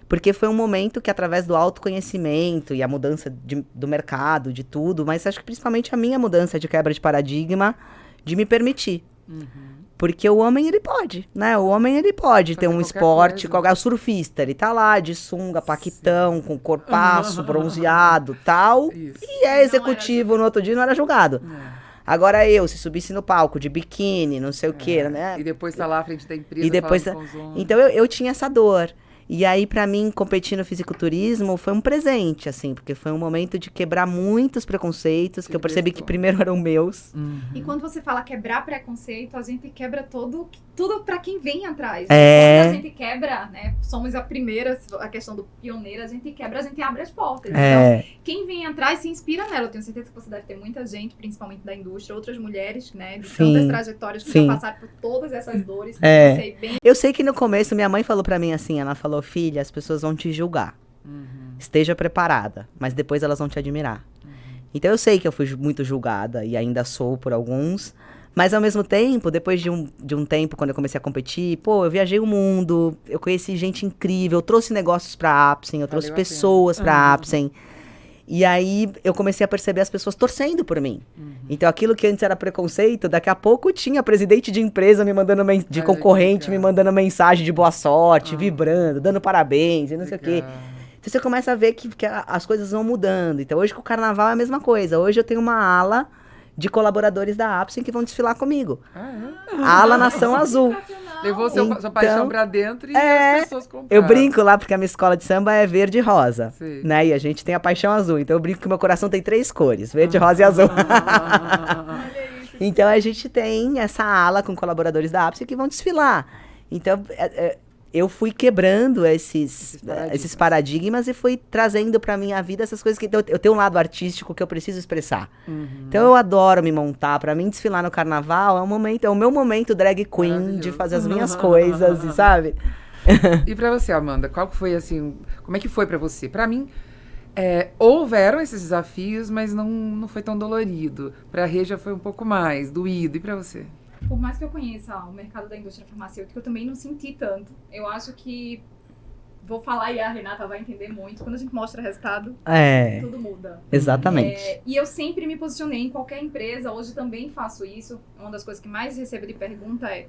Porque foi um momento que, através do autoconhecimento e a mudança do mercado, de tudo, mas acho que principalmente a minha mudança de quebra de paradigma, de me permitir. Porque o homem, ele pode, né? O homem, ele pode ter um esporte, o surfista, ele tá lá de sunga, paquitão, com corpaço, bronzeado, tal, e é executivo no outro dia, não era julgado. Agora se subisse no palco de biquíni, não sei o quê, né? E depois tá lá à frente da empresa e depois falando com os homens. Então eu tinha essa dor. E aí, pra mim, competir no fisiculturismo foi um presente, assim, porque foi um momento de quebrar muitos preconceitos, que eu percebi que primeiro eram meus. E quando você fala quebrar preconceito, a gente quebra tudo pra quem vem atrás. É. Quando a gente quebra, né, somos a primeira, a questão do pioneiro, a gente quebra, a gente abre as portas. Então, quem vem atrás se inspira nela. Eu tenho certeza que você deve ter muita gente, principalmente da indústria, outras mulheres, né, de tantas trajetórias que já passaram por todas essas dores. Eu sei que no começo minha mãe falou pra mim assim, ela falou, filha, as pessoas vão te julgar. Esteja preparada, mas depois elas vão te admirar. Então eu sei que eu fui muito julgada e ainda sou por alguns, mas ao mesmo tempo, depois de um tempo, quando eu comecei a competir, eu viajei o mundo, eu conheci gente incrível, eu trouxe negócios pra Apsen, eu trouxe pessoas pra Apsen. E aí eu comecei a perceber as pessoas torcendo por mim. Então aquilo que antes era preconceito, daqui a pouco tinha presidente de empresa me mandando de concorrente me mandando mensagem de boa sorte, vibrando, dando parabéns e não sei o quê. Então você começa a ver que as coisas vão mudando. Então hoje com o carnaval é a mesma coisa. Hoje eu tenho uma ala de colaboradores da Apsen que vão desfilar comigo. A ala Nação Azul. Levou sua paixão pra dentro e as pessoas compraram. Eu brinco lá, porque a minha escola de samba é verde e rosa, né? E a gente tem a paixão azul. Então eu brinco que meu coração tem 3 cores, verde, rosa e azul. Então a gente tem essa ala com colaboradores da Apsen que vão desfilar. Então eu fui quebrando esses paradigmas e fui trazendo pra minha vida essas coisas que eu tenho um lado artístico que eu preciso expressar. Então eu adoro me montar. Pra mim, desfilar no carnaval é o meu momento drag queen de fazer as minhas coisas, e sabe? E pra você, Amanda, qual foi assim, como é que foi pra você? Pra mim, houveram esses desafios, mas não foi tão dolorido. Pra Rê já foi um pouco mais doído. E pra você? Por mais que eu conheça o mercado da indústria farmacêutica, eu também não senti tanto. Eu acho que, vou falar e a Renata vai entender muito, quando a gente mostra resultado, tudo muda. Exatamente. E eu sempre me posicionei em qualquer empresa, hoje também faço isso. Uma das coisas que mais recebo de pergunta é: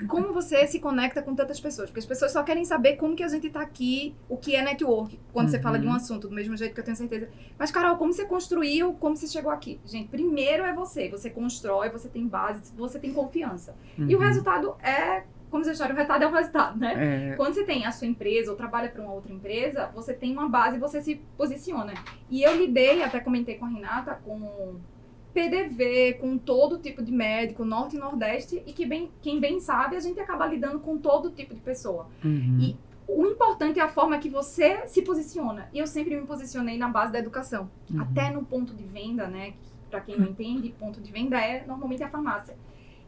como você se conecta com tantas pessoas? Porque as pessoas só querem saber como que a gente tá aqui, o que é network, quando você fala de um assunto, do mesmo jeito que eu tenho certeza. Mas, Carol, como você construiu, como você chegou aqui? Gente, primeiro é você constrói, você tem base, você tem confiança. E o resultado como diz a história, o resultado é o resultado, né? Quando você tem a sua empresa ou trabalha para uma outra empresa, você tem uma base e você se posiciona. E eu lidei, até comentei com a Renata, com PDV, com todo tipo de médico, norte e nordeste, e que quem bem sabe, a gente acaba lidando com todo tipo de pessoa. E o importante é a forma que você se posiciona. E eu sempre me posicionei na base da educação. Até no ponto de venda, né? Para quem não entende, ponto de venda normalmente a farmácia.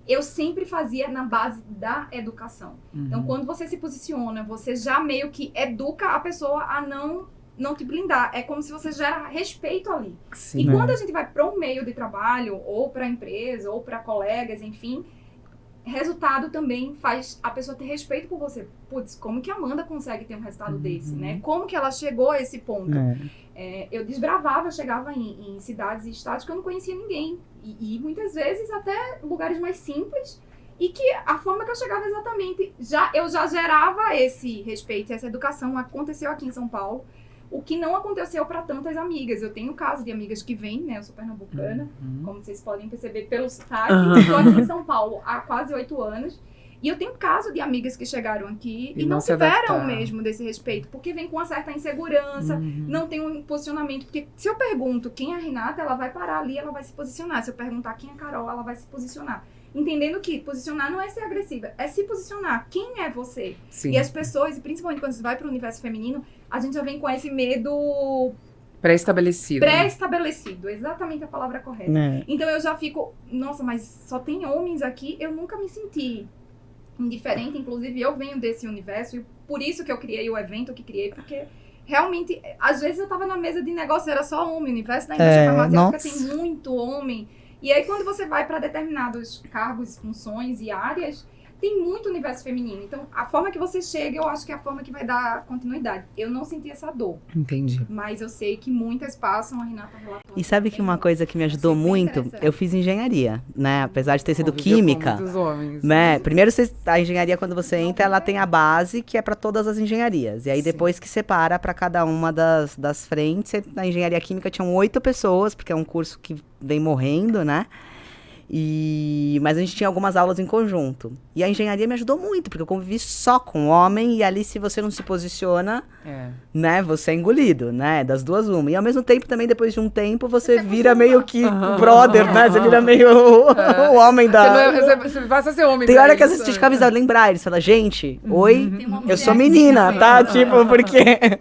Eu sempre fazia na base da educação. Então, quando você se posiciona, você já meio que educa a pessoa a não te blindar. É como se você gera respeito ali. Sim, quando a gente vai para um meio de trabalho, ou para a empresa, ou para colegas, enfim, resultado também faz a pessoa ter respeito por você. Putz, como que a Amanda consegue ter um resultado desse, né? Como que ela chegou a esse ponto? Eu desbravava, chegava em cidades e estados que eu não conhecia ninguém. E muitas vezes até lugares mais simples. E que a forma que eu chegava exatamente, eu já gerava esse respeito, essa educação. Aconteceu aqui em São Paulo. O que não aconteceu para tantas amigas. Eu tenho caso de amigas que vêm, né? Eu sou pernambucana, como vocês podem perceber pelo sotaque. Estou aqui em São Paulo há quase 8 anos. E eu tenho caso de amigas que chegaram aqui e não tiveram mesmo desse respeito. Porque vem com uma certa insegurança, não tem um posicionamento. Porque se eu pergunto quem é a Renata, ela vai parar ali, ela vai se posicionar. Se eu perguntar quem é a Carol, ela vai se posicionar. Entendendo que posicionar não é ser agressiva, é se posicionar. Quem é você? Sim. E as pessoas, e principalmente quando você vai para o universo feminino, a gente já vem com esse medo pré-estabelecido. Pré-estabelecido, exatamente a palavra correta. Então eu já fico, nossa, mas só tem homens aqui, eu nunca me senti indiferente. Inclusive eu venho desse universo e por isso que eu criei o evento que criei, porque realmente, às vezes eu tava na mesa de negócio, era só homem, o universo da indústria farmacêutica tem muito homem. E aí, quando você vai para determinados cargos, funções e áreas, tem muito universo feminino. Então, a forma que você chega, eu acho que é a forma que vai dar continuidade. Eu não senti essa dor. Entendi. Mas eu sei que muitas passam, a Renata relatou. E sabe que uma coisa que me ajudou muito? Eu fiz engenharia, né? Apesar de ter sido Conviveu química. com muitos homens. Né? Primeiro, a engenharia, quando você entra, ela tem a base, que é para todas as engenharias. E aí, depois que separa para cada uma das frentes, na engenharia química tinham 8 pessoas, porque é um curso que vem morrendo, né? Mas a gente tinha algumas aulas em conjunto. E a engenharia me ajudou muito, porque eu convivi só com homem, e ali, se você não se posiciona, né, você é engolido, né? Das duas, uma. E ao mesmo tempo, também, depois de um tempo, você vira meio que brother, né? Você vira meio o homem da... Você vai ser homem. Tem hora que às vezes você fica avisado, lembrar, eles falam, gente, oi, eu sou menina, tá? Tipo, porque...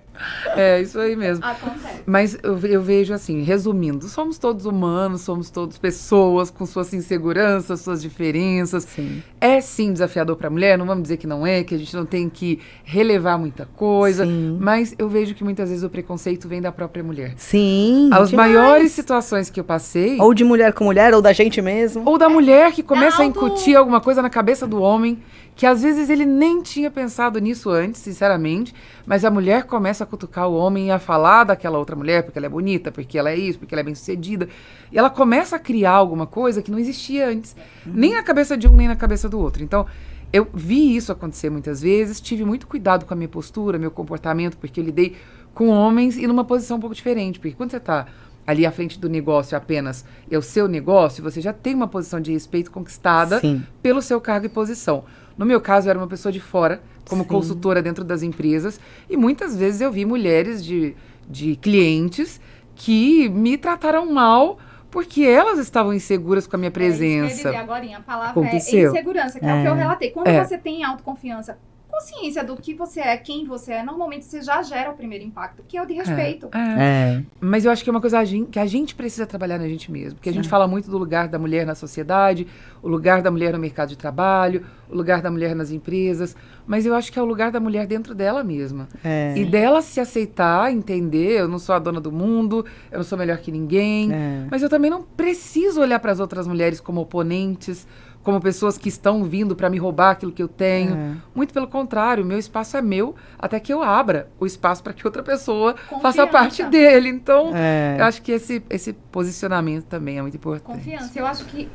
É, isso aí mesmo. Acontece. Mas eu vejo assim, resumindo, somos todos humanos, somos todos pessoas com suas inseguranças, suas diferenças. Sim. É sim desafiador para a mulher, não vamos dizer que não é, que a gente não tem que relevar muita coisa, Sim. mas eu vejo que muitas vezes o preconceito vem da própria mulher. Sim, As demais. maiores situações que eu passei... Ou de mulher com mulher, ou da gente mesmo. Ou da mulher que começa a auto- incutir alguma coisa na cabeça do homem, que às vezes ele nem tinha pensado nisso antes, sinceramente, mas a mulher começa a cutucar o homem e a falar daquela outra mulher, porque ela é bonita, porque ela é isso, porque ela é bem-sucedida. E ela começa a criar alguma coisa que não existia antes, nem na cabeça de um, nem na cabeça do outro. Então, eu vi isso acontecer muitas vezes, tive muito cuidado com a minha postura, meu comportamento, porque eu lidei com homens e numa posição um pouco diferente, porque quando você está ali à frente do negócio apenas é o seu negócio, você já tem uma posição de respeito conquistada Sim. pelo seu cargo e posição. No meu caso, eu era uma pessoa de fora, como Sim. consultora dentro das empresas, e muitas vezes eu vi mulheres de clientes que me trataram mal porque elas estavam inseguras com a minha É isso que eu ia presença. dizer agora, a palavra Aconteceu. é insegurança, que é o que eu relatei. Quando É. você tem autoconfiança, consciência do que você é, quem você é, normalmente você já gera o primeiro impacto, que é o de respeito. É. Mas eu acho que é uma coisa que a gente precisa trabalhar na gente mesmo. Porque a gente fala muito do lugar da mulher na sociedade, o lugar da mulher no mercado de trabalho, o lugar da mulher nas empresas. Mas eu acho que é o lugar da mulher dentro dela mesma. É. E dela se aceitar, entender, eu não sou a dona do mundo, eu não sou melhor que ninguém. É. Mas eu também não preciso olhar para as outras mulheres como oponentes, como pessoas que estão vindo para me roubar aquilo que eu tenho. É. Muito pelo contrário, o meu espaço é meu, até que eu abra o espaço para que outra pessoa Confiança. faça parte dele. Então, É. eu acho que esse posicionamento também é muito importante. Confiança. Eu acho que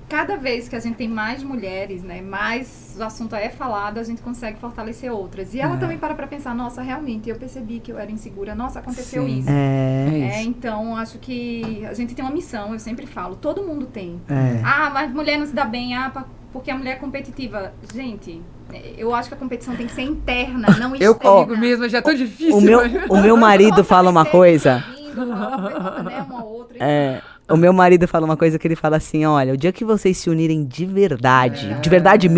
cada vez que a gente tem mais mulheres, né, mais o assunto é falado, a gente consegue fortalecer outras. E ela também para pensar, nossa, realmente, eu percebi que eu era insegura, nossa, aconteceu Sim. isso. É. Então, acho que a gente tem uma missão, eu sempre falo, todo mundo tem. É. Ah, mas mulher não se dá bem, porque a mulher é competitiva. Gente, eu acho que a competição tem que ser interna, não externa. Eu comigo mesma já é tão difícil. O meu marido fala uma coisa. Né, uma outra, É, o meu marido fala uma coisa que ele fala assim, olha, o dia que vocês se unirem de verdade mesmo, Verdade,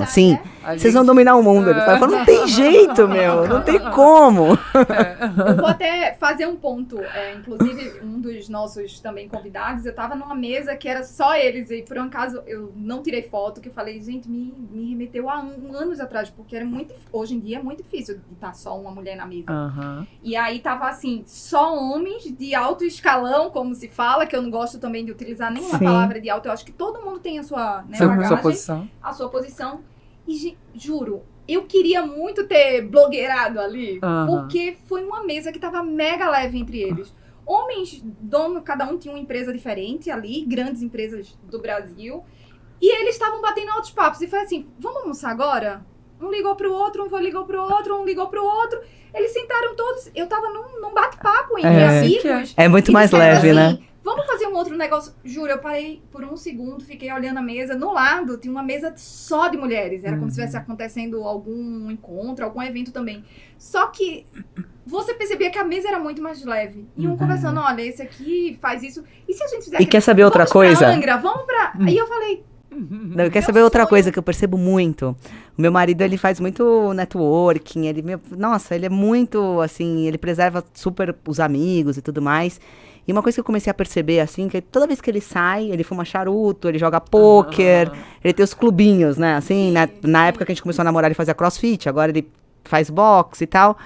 assim, A vocês vão gente- dominar o mundo. Ele fala, não tem jeito, meu, não tem como. Eu vou até fazer um ponto. Inclusive, um dos nossos também convidados, eu tava numa mesa que era só eles, e por um acaso eu não tirei foto, que eu falei, gente, me remeteu a anos atrás, porque era muito, hoje em dia é muito difícil de estar só uma mulher na mesa. Aham. E aí tava assim, só homens de alto escalão, como se fala, que eu não gosto também de utilizar nenhuma Sim. palavra de alto, eu acho que todo mundo tem a sua, né, Sua bagagem, posição. a sua posição. E juro, eu queria muito ter blogueirado ali, Aham. porque foi uma mesa que tava mega leve entre eles. Homens, dono, cada um tinha uma empresa diferente ali, grandes empresas do Brasil, e eles estavam batendo altos papos. E foi assim, vamos almoçar agora? Um ligou pro outro, um ligou pro outro, um ligou pro outro. Eles sentaram todos, eu tava num bate-papo entre É. amigos. É muito E mais disseram leve, assim, né? Vamos fazer um outro negócio. Juro, eu parei por um segundo, fiquei olhando a mesa. No lado, tinha uma mesa só de mulheres. Era como se estivesse acontecendo algum encontro, algum evento também. Só que você percebia que a mesa era muito mais leve. E um conversando, olha, esse aqui faz isso. E se a gente fizer E quer saber outra vamos coisa? pra Angra, vamos pra... Aí eu falei, Não, quer saber outra coisa que eu percebo muito? O meu marido, ele faz muito networking, nossa, ele é muito, assim, ele preserva super os amigos e tudo mais. E uma coisa que eu comecei a perceber, assim, que toda vez que ele sai, ele fuma charuto, ele joga pôquer, ele tem os clubinhos, né, assim, na época que a gente começou a namorar, ele fazia crossfit, agora ele faz boxe e tal.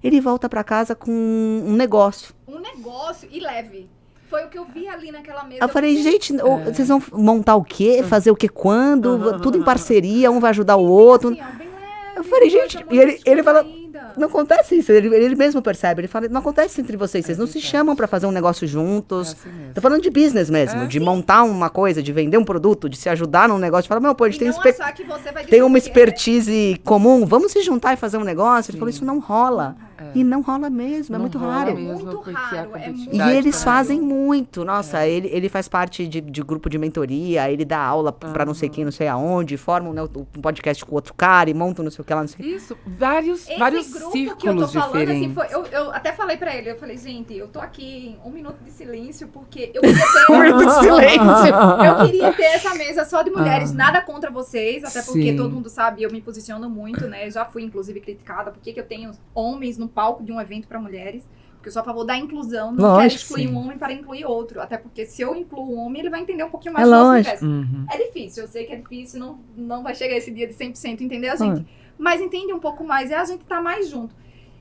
Ele volta pra casa com um negócio. um negócio e leve. Foi o que eu vi ali naquela mesa. Eu falei, gente, vocês vão montar o quê? Fazer o quê? Quando? Tudo em parceria, um vai ajudar o outro. Assim, ó, bem leve, Eu falei, gente, e ele fala, ainda. não acontece isso, ele mesmo percebe, ele fala, não acontece entre vocês, vocês não se chamam pra fazer um negócio juntos. assim mesmo. Tô falando de business mesmo, de montar uma coisa, de vender um produto, de se ajudar num negócio, de falar, meu, pô, a gente E tem, não achar que você vai tem uma dizer o que é. expertise comum, vamos se juntar e fazer um negócio. Ele falou, isso não rola. E não rola mesmo, é Não muito rola raro. mesmo, Muito porque raro, a é competitividade E eles também. fazem muito. Nossa, ele faz parte de grupo de mentoria, ele dá aula pra não sei quem, não sei aonde, forma um podcast com outro cara e monta não sei o que lá, não sei o que. Isso, vários Esse grupo que eu círculos tô falando, assim, diferentes. eu até falei pra ele, eu falei, gente, eu tô aqui em 1 minuto de silêncio, porque eu queria ter... 1 minuto de silêncio. Eu queria ter essa mesa só de mulheres, nada contra vocês, até porque Sim. todo mundo sabe, eu me posiciono muito, né? Já fui, inclusive, criticada, por que eu tenho homens no palco de um evento pra mulheres? Porque eu sou a favor da inclusão, não quero Lógico, excluir sim. um homem para incluir outro. Até porque se eu incluo um homem, ele vai entender um pouquinho mais É do nosso lógico. universo. É difícil, eu sei que é difícil, não vai chegar esse dia de 100% entender a gente. Mas entende um pouco mais e a gente tá mais junto.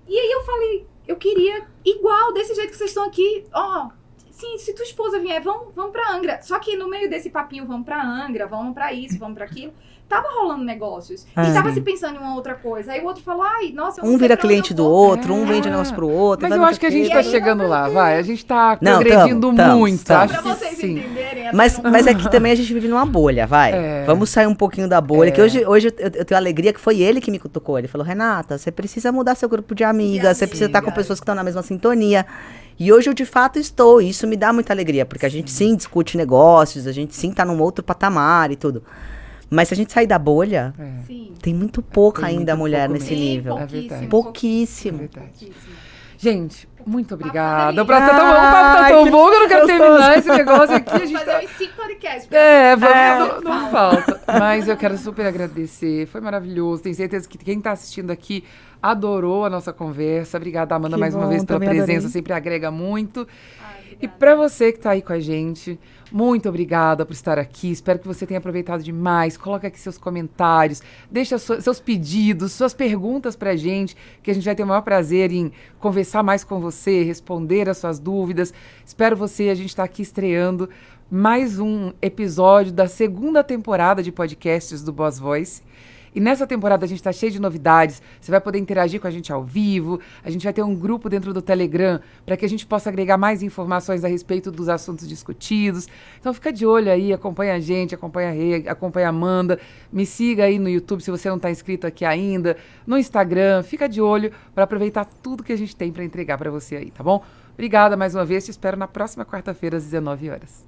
E aí eu falei, eu queria igual, desse jeito que vocês estão aqui, ó... Sim, se tua esposa vier, vamos pra Angra. Só que no meio desse papinho, vamos pra Angra, vamos pra isso, vamos pra aquilo, tava rolando negócios. E tava se pensando em uma outra coisa. Aí o outro falou, ai, nossa, eu não Um sei vira pra onde cliente eu do vou. outro, um vende negócio pro outro. Mas vai eu não acho que sei a o gente quê. tá chegando lá, vai. A gente tá Não, progredindo tamo, muito. tamo. Acho Pra que vocês sim. entenderem. Mas é que também a gente vive numa bolha, vai. Vamos sair um pouquinho da bolha. Que hoje eu tenho a alegria que foi ele que me cutucou. Ele falou, Renata, você precisa mudar seu grupo de amigas, você precisa estar com pessoas que estão na mesma sintonia. E hoje eu, de fato, estou. E isso me dá muita alegria, porque a gente sim discute negócios, a gente sim tá num outro patamar e tudo. Mas se a gente sair da bolha, Sim. tem muito pouca Tem ainda muito mulher pouco nesse mesmo. nível. É verdade. Pouquíssimo. É verdade. Gente, muito obrigada. Ai, O prato tá tão bom, o papo tá tão bom que eu não quero terminar esse negócio aqui. A Vamos gente fazer tá... uns 5 podcasts. Não falta. Mas eu quero super agradecer. Foi maravilhoso. Tenho certeza que quem tá assistindo aqui adorou a nossa conversa. Obrigada, Amanda, Que mais uma bom, vez pela também presença. adorei. Sempre agrega muito. E pra você que tá aí com a gente, muito obrigada por estar aqui. Espero que você tenha aproveitado demais. Coloca aqui seus comentários, deixa seus pedidos, suas perguntas pra gente, que a gente vai ter o maior prazer em conversar mais com você, responder as suas dúvidas. Espero você, a gente tá aqui estreando mais um episódio da 2ª temporada de podcasts do Boss Voice. E nessa temporada a gente tá cheio de novidades, você vai poder interagir com a gente ao vivo, a gente vai ter um grupo dentro do Telegram para que a gente possa agregar mais informações a respeito dos assuntos discutidos. Então fica de olho aí, acompanha a gente, acompanha a Rê, acompanha a Amanda, me siga aí no YouTube se você não tá inscrito aqui ainda, no Instagram, fica de olho para aproveitar tudo que a gente tem para entregar para você aí, tá bom? Obrigada mais uma vez, te espero na próxima quarta-feira às 19 horas.